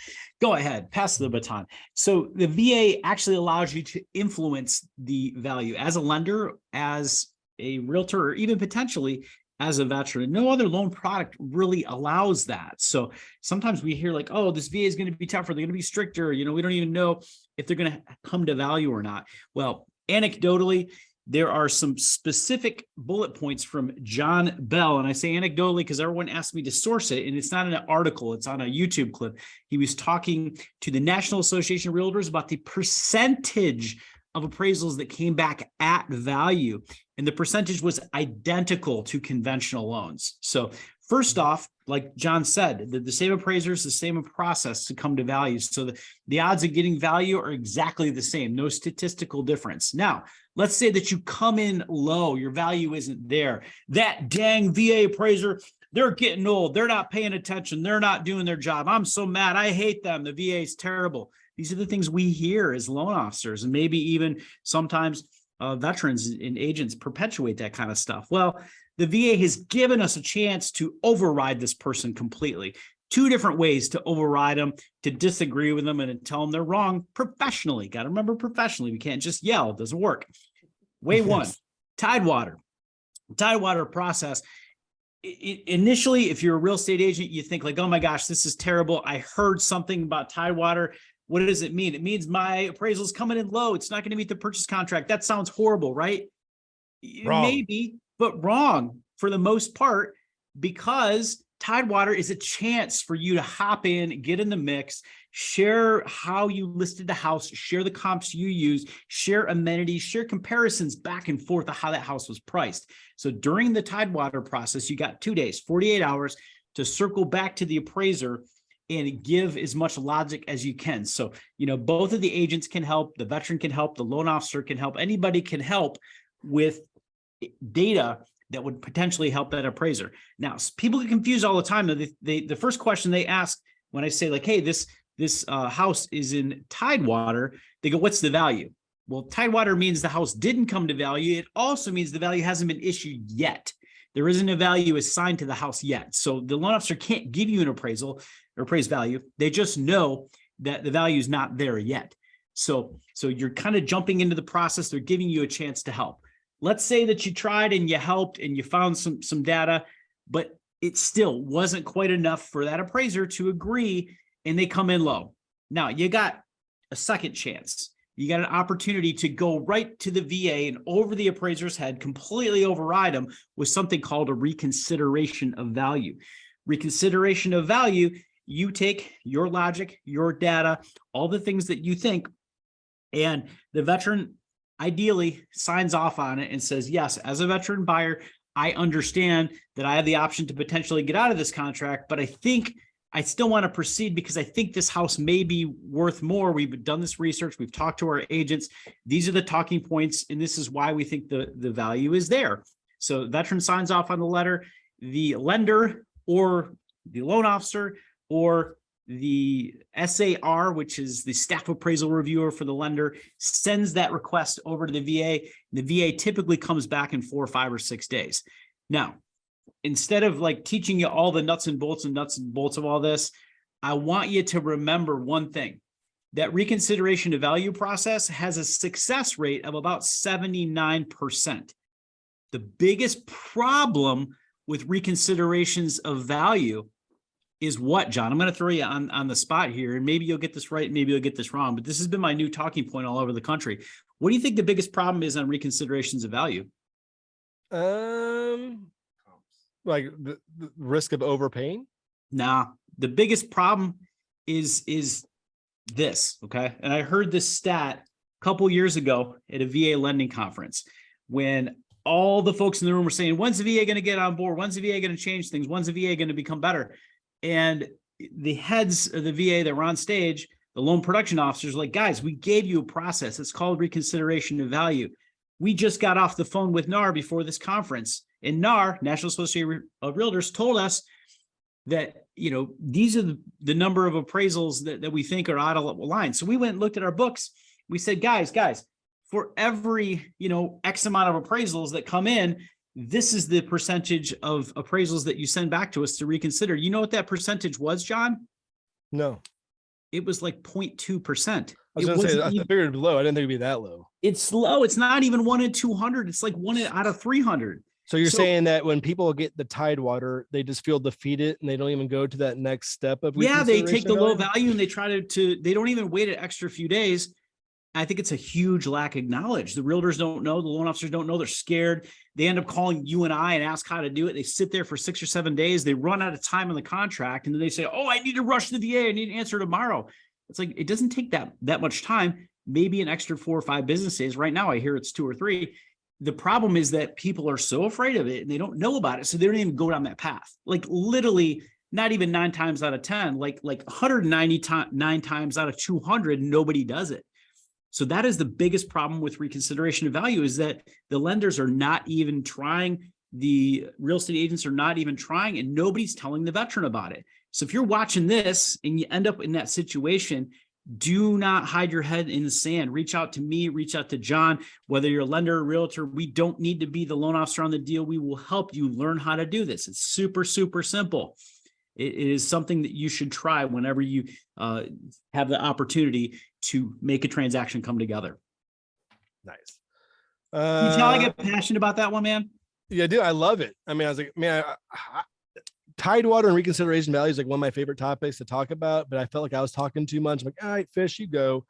Go ahead, pass the baton. So the VA actually allows you to influence the value as a lender, as a realtor, or even potentially as a veteran. No other loan product really allows that. So sometimes we hear like, oh, this VA is going to be tougher. They're going to be stricter. We don't even know if they're going to come to value or not. Well, anecdotally, there are some specific bullet points from Jon Bell. And I say anecdotally because everyone asked me to source it. And it's not in an article. It's on a YouTube clip. He was talking to the National Association of Realtors about the percentage of appraisals that came back at value. And the percentage was identical to conventional loans. So first off, like John said, the same appraisers, the same process to come to value. So the odds of getting value are exactly the same, no statistical difference. Now, let's say that you come in low, your value isn't there. That dang VA appraiser, they're getting old. They're not paying attention. They're not doing their job. I'm so mad. I hate them. The VA is terrible. These are the things we hear as loan officers, and maybe even sometimes veterans and agents perpetuate that kind of stuff. Well, the VA has given us a chance to override this person completely. 2 different ways to override them, to disagree with them and tell them they're wrong professionally. Got to remember professionally. We can't just yell. It doesn't work. Way 1, Tidewater process. initially, if you're a real estate agent, you think like, oh my gosh, this is terrible. I heard something about Tidewater. What does it mean? It means my appraisal is coming in low. It's not going to meet the purchase contract. That sounds horrible, right? Wrong. Maybe, but wrong for the most part, because Tidewater is a chance for you to hop in, get in the mix, share how you listed the house, share the comps you use, share amenities, share comparisons back and forth of how that house was priced. So during the Tidewater process, you got 2 days, 48 hours to circle back to the appraiser and give as much logic as you can. So, both of the agents can help, the veteran can help, the loan officer can help, anybody can help with data that would potentially help that appraiser. Now, people get confused all the time. The first question they ask when I say like, hey, this house is in Tidewater, they go, what's the value? Well, Tidewater means the house didn't come to value. It also means the value hasn't been issued yet. There isn't a value assigned to the house yet. So the loan officer can't give you an appraisal or appraised value. They just know that the value is not there yet. So you're kind of jumping into the process. They're giving you a chance to help. Let's say that you tried and you helped and you found some data, but it still wasn't quite enough for that appraiser to agree, and they come in low. Now you got a second chance. You got an opportunity to go right to the VA and over the appraiser's head, completely override them with something called a reconsideration of value. Reconsideration of value, you take your logic, your data, all the things that you think, and the veteran ideally signs off on it and says, yes, as a veteran buyer, I understand that I have the option to potentially get out of this contract, but I think I still want to proceed because I think this house may be worth more. We've done this research. We've talked to our agents. These are the talking points, and this is why we think the value is there. So veteran signs off on the letter. The lender or the loan officer or the SAR, which is the staff appraisal reviewer for the lender, sends that request over to the VA. The VA typically comes back in 4, 5, or 6 days. Now, instead of like teaching you all the nuts and bolts of all this, I want you to remember one thing. That reconsideration of value process has a success rate of about 79%. The biggest problem with reconsiderations of value is what, John? I'm going to throw you on the spot here, and maybe you'll get this right, maybe you'll get this wrong, but this has been my new talking point all over the country. What do you think the biggest problem is on reconsiderations of value? Like the risk of overpaying? Nah, the biggest problem is this, okay? And I heard this stat a couple years ago at a VA lending conference when all the folks in the room were saying, when's the VA going to get on board? When's the VA going to change things? When's the VA going to become better? And the heads of the VA that were on stage, the loan production officers, were like, guys, we gave you a process. It's called reconsideration of value. We just got off the phone with NAR before this conference, and NAR, National Association of Realtors, told us that, these are the number of appraisals that we think are out of line. So we went and looked at our books. We said, guys, for every, X amount of appraisals that come in, this is the percentage of appraisals that you send back to us to reconsider. You know what that percentage was, John? No. It was like 0.2%. I was going to say, I figured it'd be low. I didn't think it'd be that low. It's low. It's not even 1 in 200. It's like 1 out of 300. So you're saying that when people get the Tidewater, they just feel defeated and they don't even go to that next step of they take the low value and they try they don't even wait an extra few days. I think it's a huge lack of knowledge. The realtors don't know, the loan officers don't know, they're scared. They end up calling you and I and ask how to do it. They sit there for 6 or 7 days. They run out of time on the contract. And then they say, oh, I need to rush to the VA. I need an answer tomorrow. It's like, it doesn't take that much time, maybe an extra 4 or 5 business days. Right now, I hear it's 2 or 3. The problem is that people are so afraid of it and they don't know about it. So they don't even go down that path. Like literally not even 9 times out of 10, like 199 times out of 200, nobody does it. So that is the biggest problem with reconsideration of value, is that the lenders are not even trying, the real estate agents are not even trying, and nobody's telling the veteran about it. So if you're watching this and you end up in that situation, do not hide your head in the sand. Reach out to me, reach out to John, whether you're a lender or realtor. We don't need to be the loan officer on the deal. We will help you learn how to do this. It's super, super simple. It is something that you should try whenever you have the opportunity to make a transaction come together. Nice. Can you tell I get passionate about that one, man? Yeah, dude, I love it. I mean, I was like, man, Tidewater and reconsideration value is like one of my favorite topics to talk about, but I felt like I was talking too much. I'm like, all right, Fish, you go.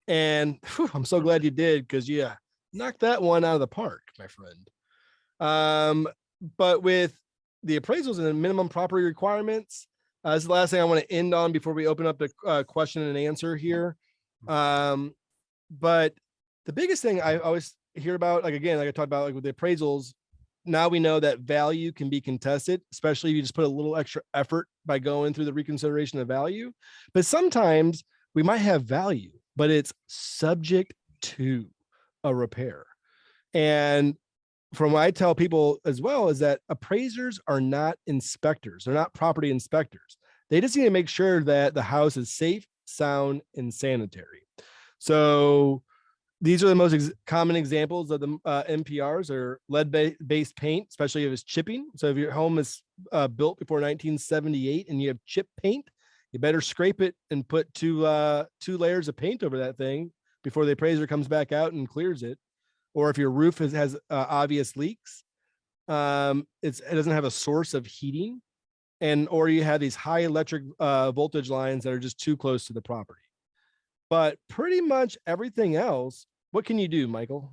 And whew, I'm so glad you did, because yeah, knocked that one out of the park, my friend. But with the appraisals and the minimum property requirements, this is the last thing I want to end on before we open up the question and answer here. But the biggest thing I always hear about, like again, like I talked about, like with the appraisals, now we know that value can be contested, especially if you just put a little extra effort by going through the reconsideration of value. But sometimes we might have value, but it's subject to a repair. And from what I tell people as well is that appraisers are not inspectors. They're not property inspectors. They just need to make sure that the house is safe, sound, and sanitary. So these are the most common examples of the NPRs are lead-based paint, especially if it's chipping. So if your home is built before 1978 and you have chip paint, you better scrape it and put two layers of paint over that thing before the appraiser comes back out and clears it. Or if your roof has obvious leaks, it doesn't have a source of heating, or you have these high electric voltage lines that are just too close to the property. But pretty much everything else, what can you do, Michael?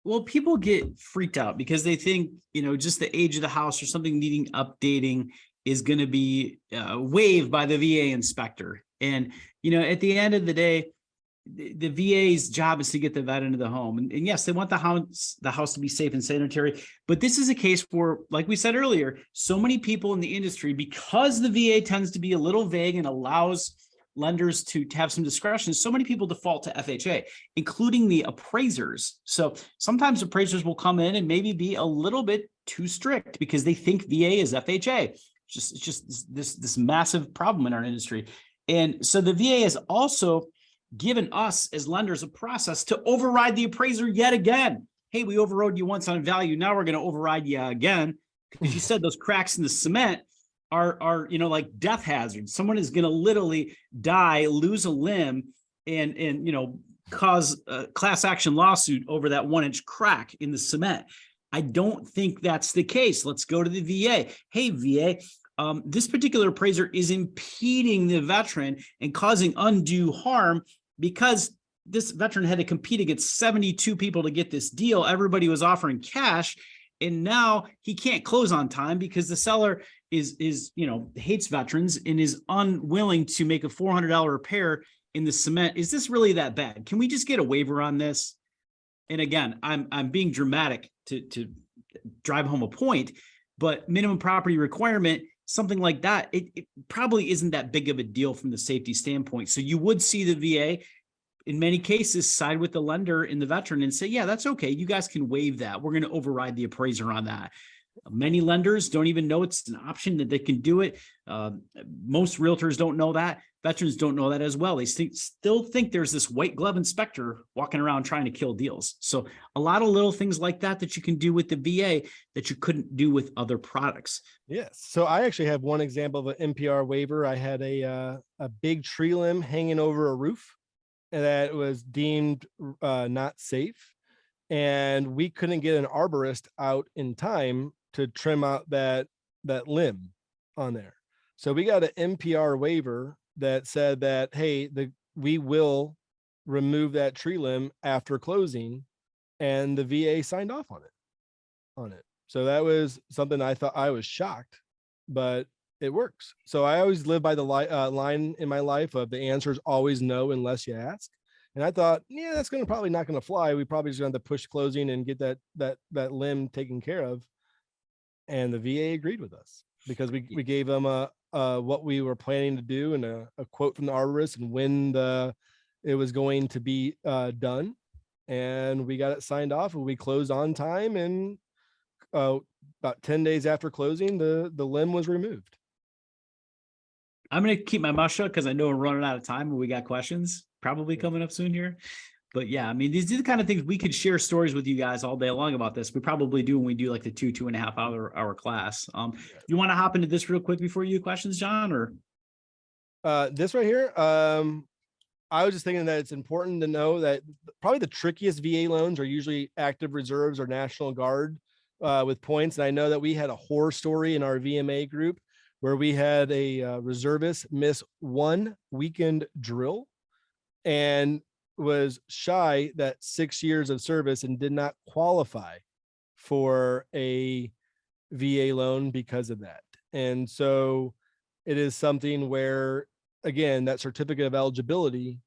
Well, people get freaked out because they think, just the age of the house or something needing updating is going to be waived by the VA inspector. And, at the end of the day, the VA's job is to get the vet into the home. And yes, they want the house to be safe and sanitary. But this is a case where, like we said earlier, so many people in the industry, because the VA tends to be a little vague and allows lenders to have some discretion, so many people default to FHA, including the appraisers. So sometimes appraisers will come in and maybe be a little bit too strict because they think VA is FHA. It's just this massive problem in our industry. And so the VA has also given us as lenders a process to override the appraiser yet again. Hey, we overrode you once on value. Now we're going to override you again because you said those cracks in the cement are like death hazards. Someone is going to literally die, lose a limb, and cause a class action lawsuit over that 1-inch crack in the cement. I don't think that's the case. Let's go to the VA. Hey, VA, this particular appraiser is impeding the veteran and causing undue harm because this veteran had to compete against 72 people to get this deal. Everybody was offering cash, and now he can't close on time because the seller is hates veterans and is unwilling to make a $400 repair in the cement. Is this really that bad? Can we just get a waiver on this? And again, I'm being dramatic to drive home a point, but minimum property requirement, something like that, it probably isn't that big of a deal from the safety standpoint. So you would see the VA in many cases side with the lender and the veteran and say, yeah, that's okay. You guys can waive that. We're going to override the appraiser on that. Many lenders don't even know it's an option that they can do it. Most realtors don't know that. Veterans don't know that as well. They still think there's this white glove inspector walking around trying to kill deals. So a lot of little things like that you can do with the VA that you couldn't do with other products. Yes. So I actually have one example of an NPR waiver. I had a big tree limb hanging over a roof that was deemed not safe. And we couldn't get an arborist out in time to trim out that limb on there. So we got an NPR waiver that said that, hey, we will remove that tree limb after closing, and the VA signed off on it. So that was something I thought I was shocked, but it works. So I always live by the line in my life of the answer is always no unless you ask. And I thought, yeah, that's probably not going to fly. We probably just going to have to push closing and get that limb taken care of. And the VA agreed with us because we gave them what we were planning to do and a quote from the arborist and when it was going to be done. And we got it signed off and we closed on time. And about 10 days after closing, the limb was removed. I'm going to keep my mouth shut because I know we're running out of time and we got questions probably coming up soon here. But yeah, I mean, these are the kind of things we could share stories with you guys all day long about this. We probably do when we do like the 2.5 hour class. You want to hop into this real quick before you questions, John, or? This right here. I was just thinking that it's important to know that probably the trickiest VA loans are usually active reserves or National Guard with points. And I know that we had a horror story in our VMA group where we had a reservist miss one weekend drill and was shy that 6 years of service and did not qualify for a VA loan because of that. And so it is something where, again, that certificate of eligibility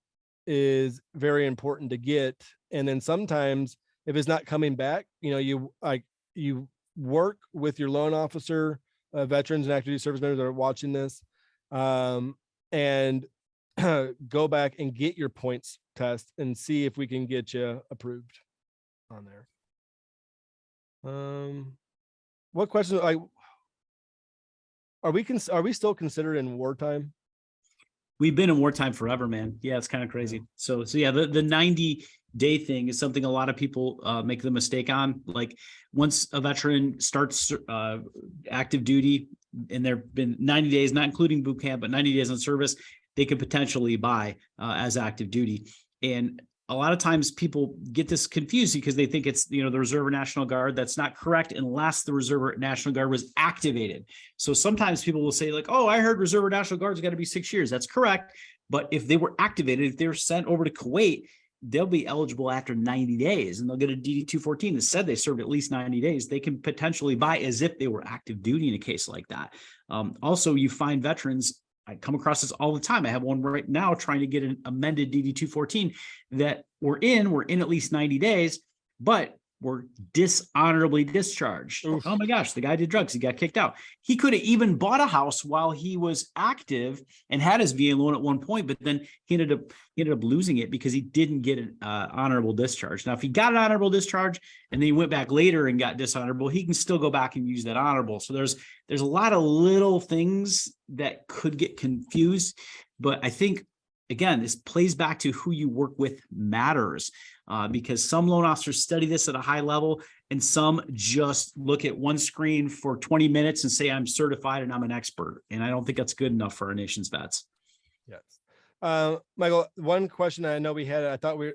is very important to get. And then sometimes if it's not coming back, you work with your loan officer, veterans and active duty service members that are watching this, and go back and get your points test and see if we can get you approved on there. What questions are we still considered in wartime? We've been in wartime forever, man. Yeah, it's kind of crazy. So yeah, the 90-day thing is something a lot of people make the mistake on. Like once a veteran starts active duty and there've been 90 days, not including boot camp, but 90 days on service, they could potentially buy as active duty. And a lot of times people get this confused because they think it's, the Reserve or National Guard. That's not correct unless the Reserve or National Guard was activated. So sometimes people will say like, oh, I heard Reserve or National Guard's got to be 6 years. That's correct. But if they were activated, if they were sent over to Kuwait, they'll be eligible after 90 days and they'll get a DD-214 that said they served at least 90 days. They can potentially buy as if they were active duty in a case like that. Also, you find veterans, I come across this all the time. I have one right now trying to get an amended DD-214 that we're in at least 90 days, but we're dishonorably discharged. Oof. Oh my gosh, the guy did drugs. He got kicked out. He could have even bought a house while he was active and had his VA loan at one point, but then he ended up losing it because he didn't get an honorable discharge. Now, if he got an honorable discharge and then he went back later and got dishonorable, he can still go back and use that honorable. So there's a lot of little things that could get confused, but I think, again, this plays back to who you work with matters, because some loan officers study this at a high level and some just look at one screen for 20 minutes and say, I'm certified and I'm an expert. And I don't think that's good enough for our nation's vets. Yes. Michael, one question I know we had, I thought we're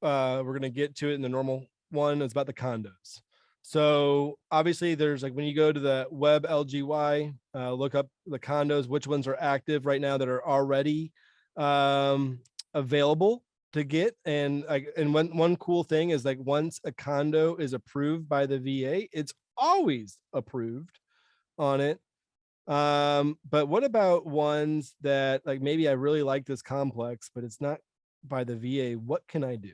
going to get to it in the normal one, is about the condos. So obviously there's like, when you go to the web LGY, look up the condos, which ones are active right now that are already available to get. And one cool thing is, like, once a condo is approved by the VA, it's always approved on it. But what about ones that, like, maybe I really like this complex, but it's not by the VA? What can I do?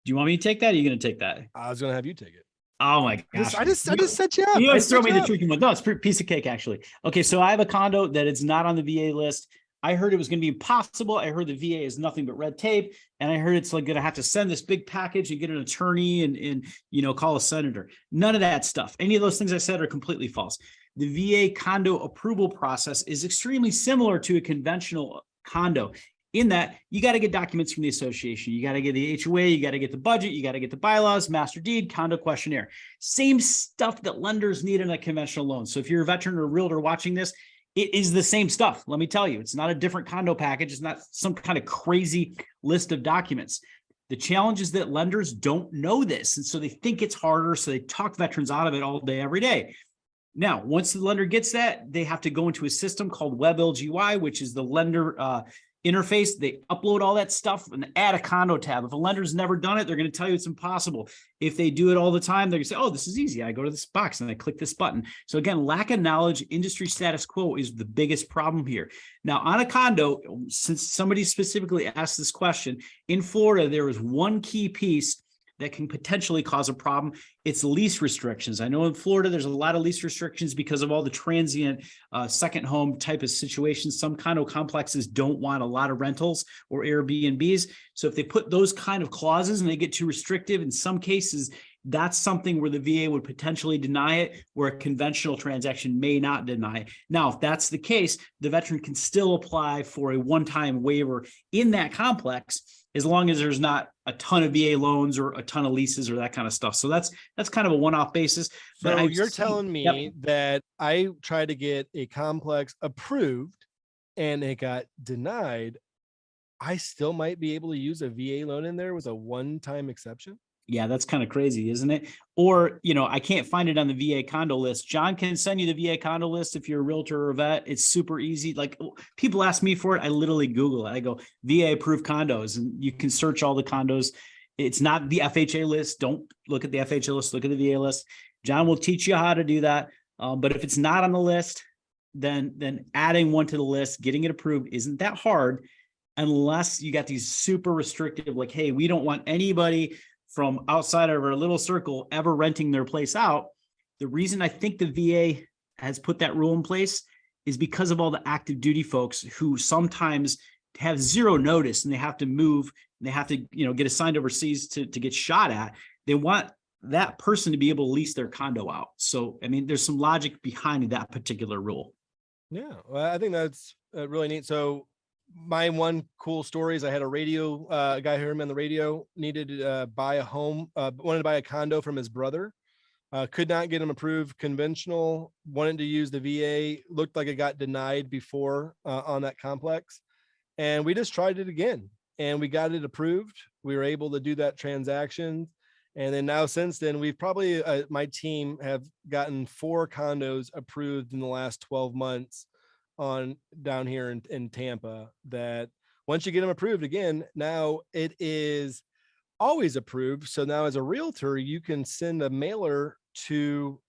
Do you want me to take that? Or are you going to take that? I was going to have you take it. Oh my gosh. I just set you up. You always throw me the tricky one. No, it's a piece of cake, actually. Okay, so I have a condo that is not on the VA list. I heard it was going to be impossible. I heard the VA is nothing but red tape. And I heard it's like going to have to send this big package and get an attorney and call a senator. None of that stuff. Any of those things I said are completely false. The VA condo approval process is extremely similar to a conventional condo, in that you got to get documents from the association. You got to get the HOA, you got to get the budget, you got to get the bylaws, master deed, condo questionnaire. Same stuff that lenders need in a conventional loan. So if you're a veteran or a realtor watching this, it is the same stuff. Let me tell you, it's not a different condo package. It's not some kind of crazy list of documents. The challenge is that lenders don't know this. And so they think it's harder. So they talk veterans out of it all day, every day. Now, once the lender gets that, they have to go into a system called WebLGY, which is the lender interface. They upload all that stuff and add a condo tab. If a lender's never done it, they're going to tell you it's impossible. If they do it all the time, they're going to say, oh, this is easy. I go to this box and I click this button. So again, lack of knowledge, industry status quo is the biggest problem here. Now, on a condo, since somebody specifically asked this question, in Florida, there is one key piece that can potentially cause a problem. It's lease restrictions. I know in Florida, there's a lot of lease restrictions because of all the transient second home type of situations. Some condo complexes don't want a lot of rentals or Airbnbs. So if they put those kind of clauses and they get too restrictive, in some cases, that's something where the VA would potentially deny it, where a conventional transaction may not deny it. Now, if that's the case, the veteran can still apply for a one-time waiver in that complex, as long as there's not a ton of VA loans or a ton of leases or that kind of stuff. So that's kind of a one-off basis. So you're telling me that I tried to get a complex approved and it got denied. I still might be able to use a VA loan in there with a one-time exception? Yeah, that's kind of crazy, isn't it? Or, I can't find it on the VA condo list. John can send you the VA condo list if you're a realtor or a vet. It's super easy. Like, people ask me for it. I literally Google it. I go VA approved condos, and you can search all the condos. It's not the FHA list. Don't look at the FHA list. Look at the VA list. John will teach you how to do that. But if it's not on the list, then adding one to the list, getting it approved isn't that hard, unless you got these super restrictive, like, hey, we don't want anybody from outside of our little circle ever renting their place out. The reason I think the VA has put that rule in place is because of all the active duty folks who sometimes have zero notice, and they have to move, and they have to, get assigned overseas to get shot at. They want that person to be able to lease their condo out. So, I mean, there's some logic behind that particular rule. Yeah, well, I think that's really neat. So my one cool story is I had a radio a guy who heard me on the radio, needed to buy a home, wanted to buy a condo from his brother, could not get him approved conventional, wanted to use the VA, looked like it got denied before on that complex. And we just tried it again, and we got it approved. We were able to do that transaction. And then now since then, we've probably, my team have gotten 4 condos approved in the last 12 months on down here in Tampa, that once you get them approved again, now it is always approved. So now as a realtor, you can send a mailer to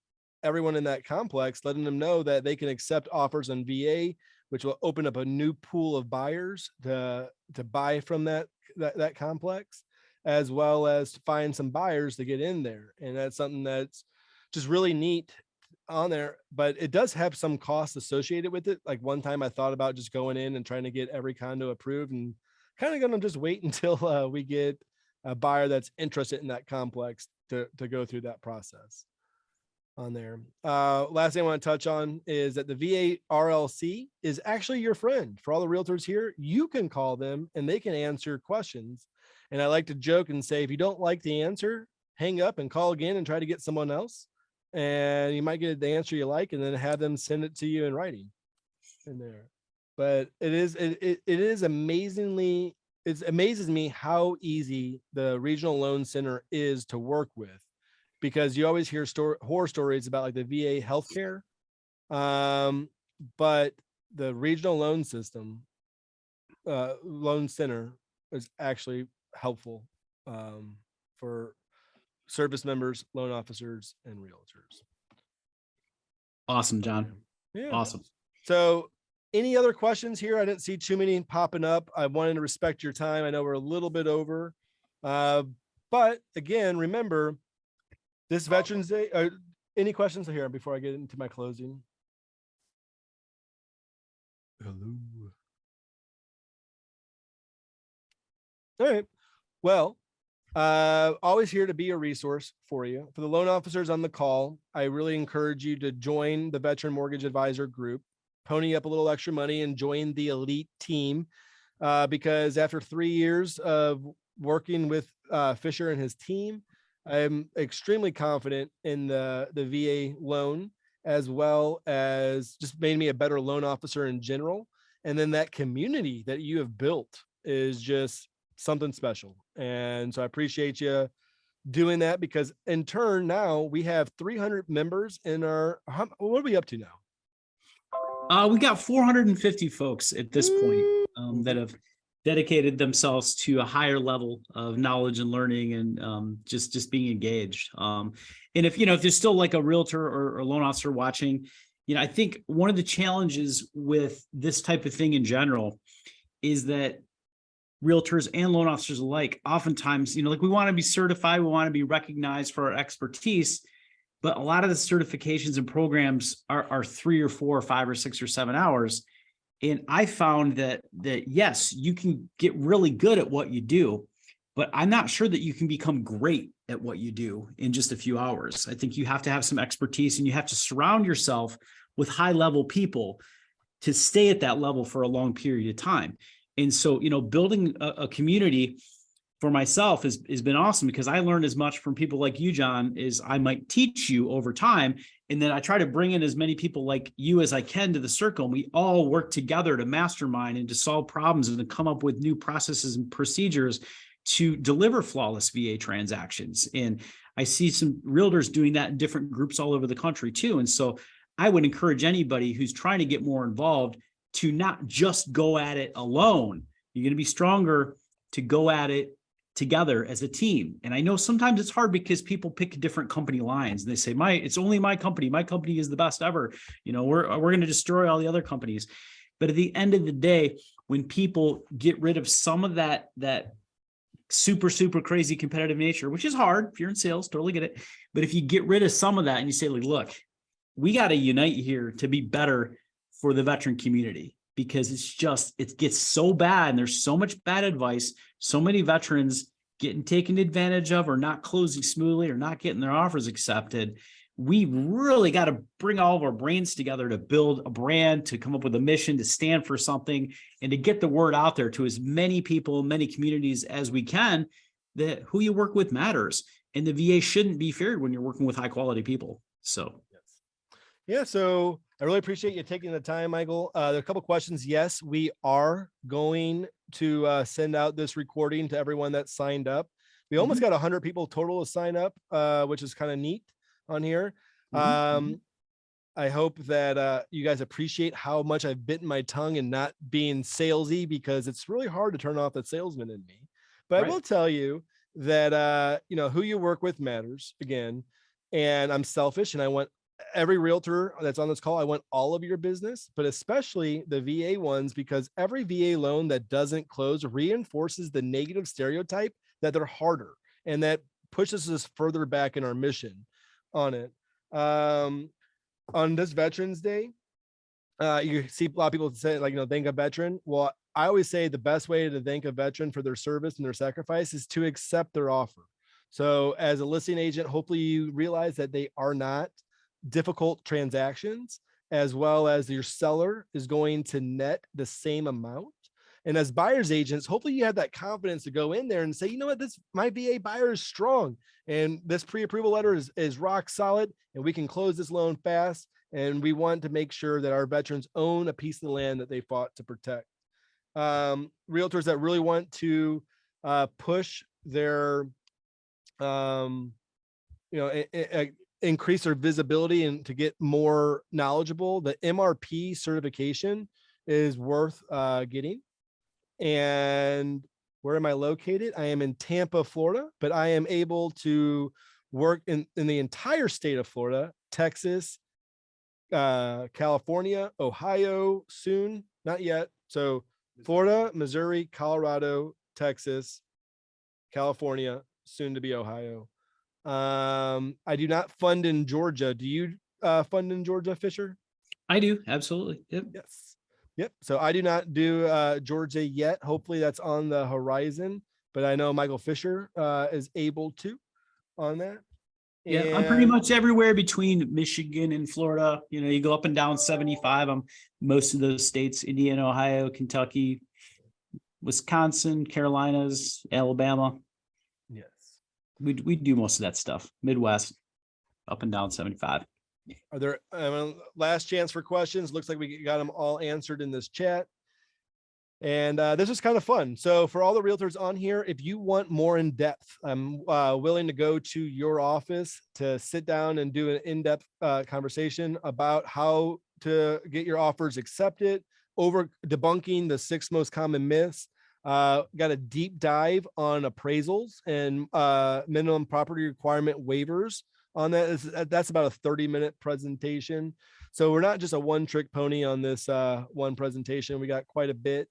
everyone in that complex, letting them know that they can accept offers on VA, which will open up a new pool of buyers to buy from that complex, as well as to find some buyers to get in there. And that's something that's just really neat on there, but it does have some costs associated with it. Like one time I thought about just going in and trying to get every condo approved, and kind of going to just wait until we get a buyer that's interested in that complex to go through that process on there. Last thing I want to touch on is that the VA RLC is actually your friend. For all the realtors here, you can call them and they can answer questions. And I like to joke and say, if you don't like the answer, hang up and call again and try to get someone else. And you might get the answer you like, and then have them send it to you in writing in there. But it is amazingly, it amazes me how easy the regional loan center is to work with, because you always hear horror stories about like the VA healthcare. But the regional loan system, loan center is actually helpful for service members, loan officers, and realtors. Awesome, John. Yeah. Awesome. So any other questions here? I didn't see too many popping up. I wanted to respect your time. I know we're a little bit over. But again, remember this Veterans Day. Any questions here before I get into my closing? Hello. All right. Well, always here to be a resource for you. For the loan officers on the call, I really encourage you to join the Veteran Mortgage Advisor group, pony up a little extra money and join the elite team, because after 3 years of working with Fisher and his team, I'm extremely confident in the VA loan, as well as just made me a better loan officer in general. And then that community that you have built is just something special. And so I appreciate you doing that, because in turn, now we have 300 members in our, what are we up to now? We got 450 folks at this point that have dedicated themselves to a higher level of knowledge and learning, and just being engaged. And if there's still like a realtor or loan officer watching, I think one of the challenges with this type of thing in general is that realtors and loan officers alike, oftentimes, like we want to be certified, we want to be recognized for our expertise, but a lot of the certifications and programs are 3 or 4 or 5 or 6 or 7 hours. And I found that yes, you can get really good at what you do, but I'm not sure that you can become great at what you do in just a few hours. I think you have to have some expertise, and you have to surround yourself with high level people to stay at that level for a long period of time. And so, building a community for myself has been awesome, because I learned as much from people like you, John, as I might teach you over time. And then I try to bring in as many people like you as I can to the circle. And we all work together to mastermind and to solve problems and to come up with new processes and procedures to deliver flawless VA transactions. And I see some realtors doing that in different groups all over the country too. And so I would encourage anybody who's trying to get more involved to not just go at it alone. You're going to be stronger to go at it together as a team. And I know sometimes it's hard because people pick different company lines and they say, it's only my company. My company is the best ever. You know, we're going to destroy all the other companies. But at the end of the day, when people get rid of some of that super, super crazy competitive nature, which is hard if you're in sales, totally get it. But if you get rid of some of that and you say, like, look, we got to unite here to be better for the veteran community, because it gets so bad and there's so much bad advice, so many veterans getting taken advantage of or not closing smoothly or not getting their offers accepted. We really got to bring all of our brains together to build a brand, to come up with a mission, to stand for something, and to get the word out there to as many people, many communities as we can, that who you work with matters. And the VA shouldn't be feared when you're working with high quality people. So, yeah, so I really appreciate you taking the time, Michael. There are a couple questions. Yes, we are going to send out this recording to everyone that signed up. We almost got 100 people total to sign up, which is kind of neat on here. I hope that you guys appreciate how much I've bitten my tongue and not being salesy, because it's really hard to turn off that salesman in me. But I will tell you that who you work with matters again. And I'm selfish, and I want every realtor that's on this call, I want all of your business, but especially the VA ones, because every VA loan that doesn't close reinforces the negative stereotype that they're harder, and that pushes us further back in our mission on it. On this Veterans Day, you see a lot of people say, like, thank a veteran. Well, I always say the best way to thank a veteran for their service and their sacrifice is to accept their offer. So as a listing agent, hopefully you realize that they are not difficult transactions, as well as your seller is going to net the same amount. And as buyer's agents, hopefully you have that confidence to go in there and say, you know what, my VA buyer is strong, and this pre-approval letter is rock solid, and we can close this loan fast. And we want to make sure that our veterans own a piece of the land that they fought to protect. Realtors that really want to push their increase their visibility and to get more knowledgeable, the MRP certification is worth getting. And where am I located? I am in Tampa, Florida, but I am able to work in the entire state of Florida, Texas, California, Ohio, soon, not yet. So Florida, Missouri, Colorado, Texas, California, soon to be Ohio. I do not fund in Georgia. Do you fund in Georgia, Fisher? I do. Absolutely. Yep. Yes. Yep. So I do not do Georgia yet. Hopefully that's on the horizon, but I know Michael Fisher is able to on that. Yeah, I'm pretty much everywhere between Michigan and Florida. You go up and down 75. I'm most of those states: Indiana, Ohio, Kentucky, Wisconsin, Carolinas, Alabama. Yes. We do most of that stuff. Midwest, up and down 75. Are there last chance for questions? Looks like we got them all answered in this chat. And this is kind of fun. So for all the realtors on here, if you want more in depth, I'm willing to go to your office to sit down and do an in-depth conversation about how to get your offers accepted, over debunking the 6 most common myths. Got a deep dive on appraisals and minimum property requirement waivers on that. That's about a 30-minute presentation. So we're not just a one-trick pony on this one presentation. We got quite a bit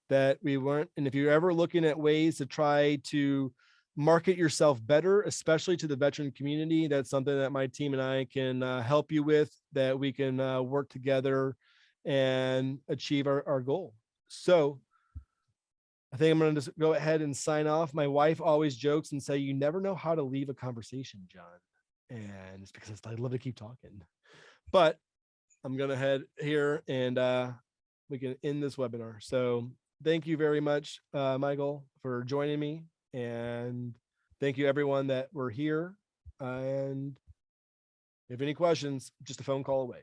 that we weren't. And if you're ever looking at ways to try to market yourself better, especially to the veteran community, that's something that my team and I can help you with, that we can work together and achieve our goal. So I think I'm going to just go ahead and sign off. My wife always jokes and say, you never know how to leave a conversation, John. And it's because I love to keep talking. But I'm going to head here and we can end this webinar. So thank you very much, Michael, for joining me. And thank you everyone that were here. And if you have any questions, just a phone call away.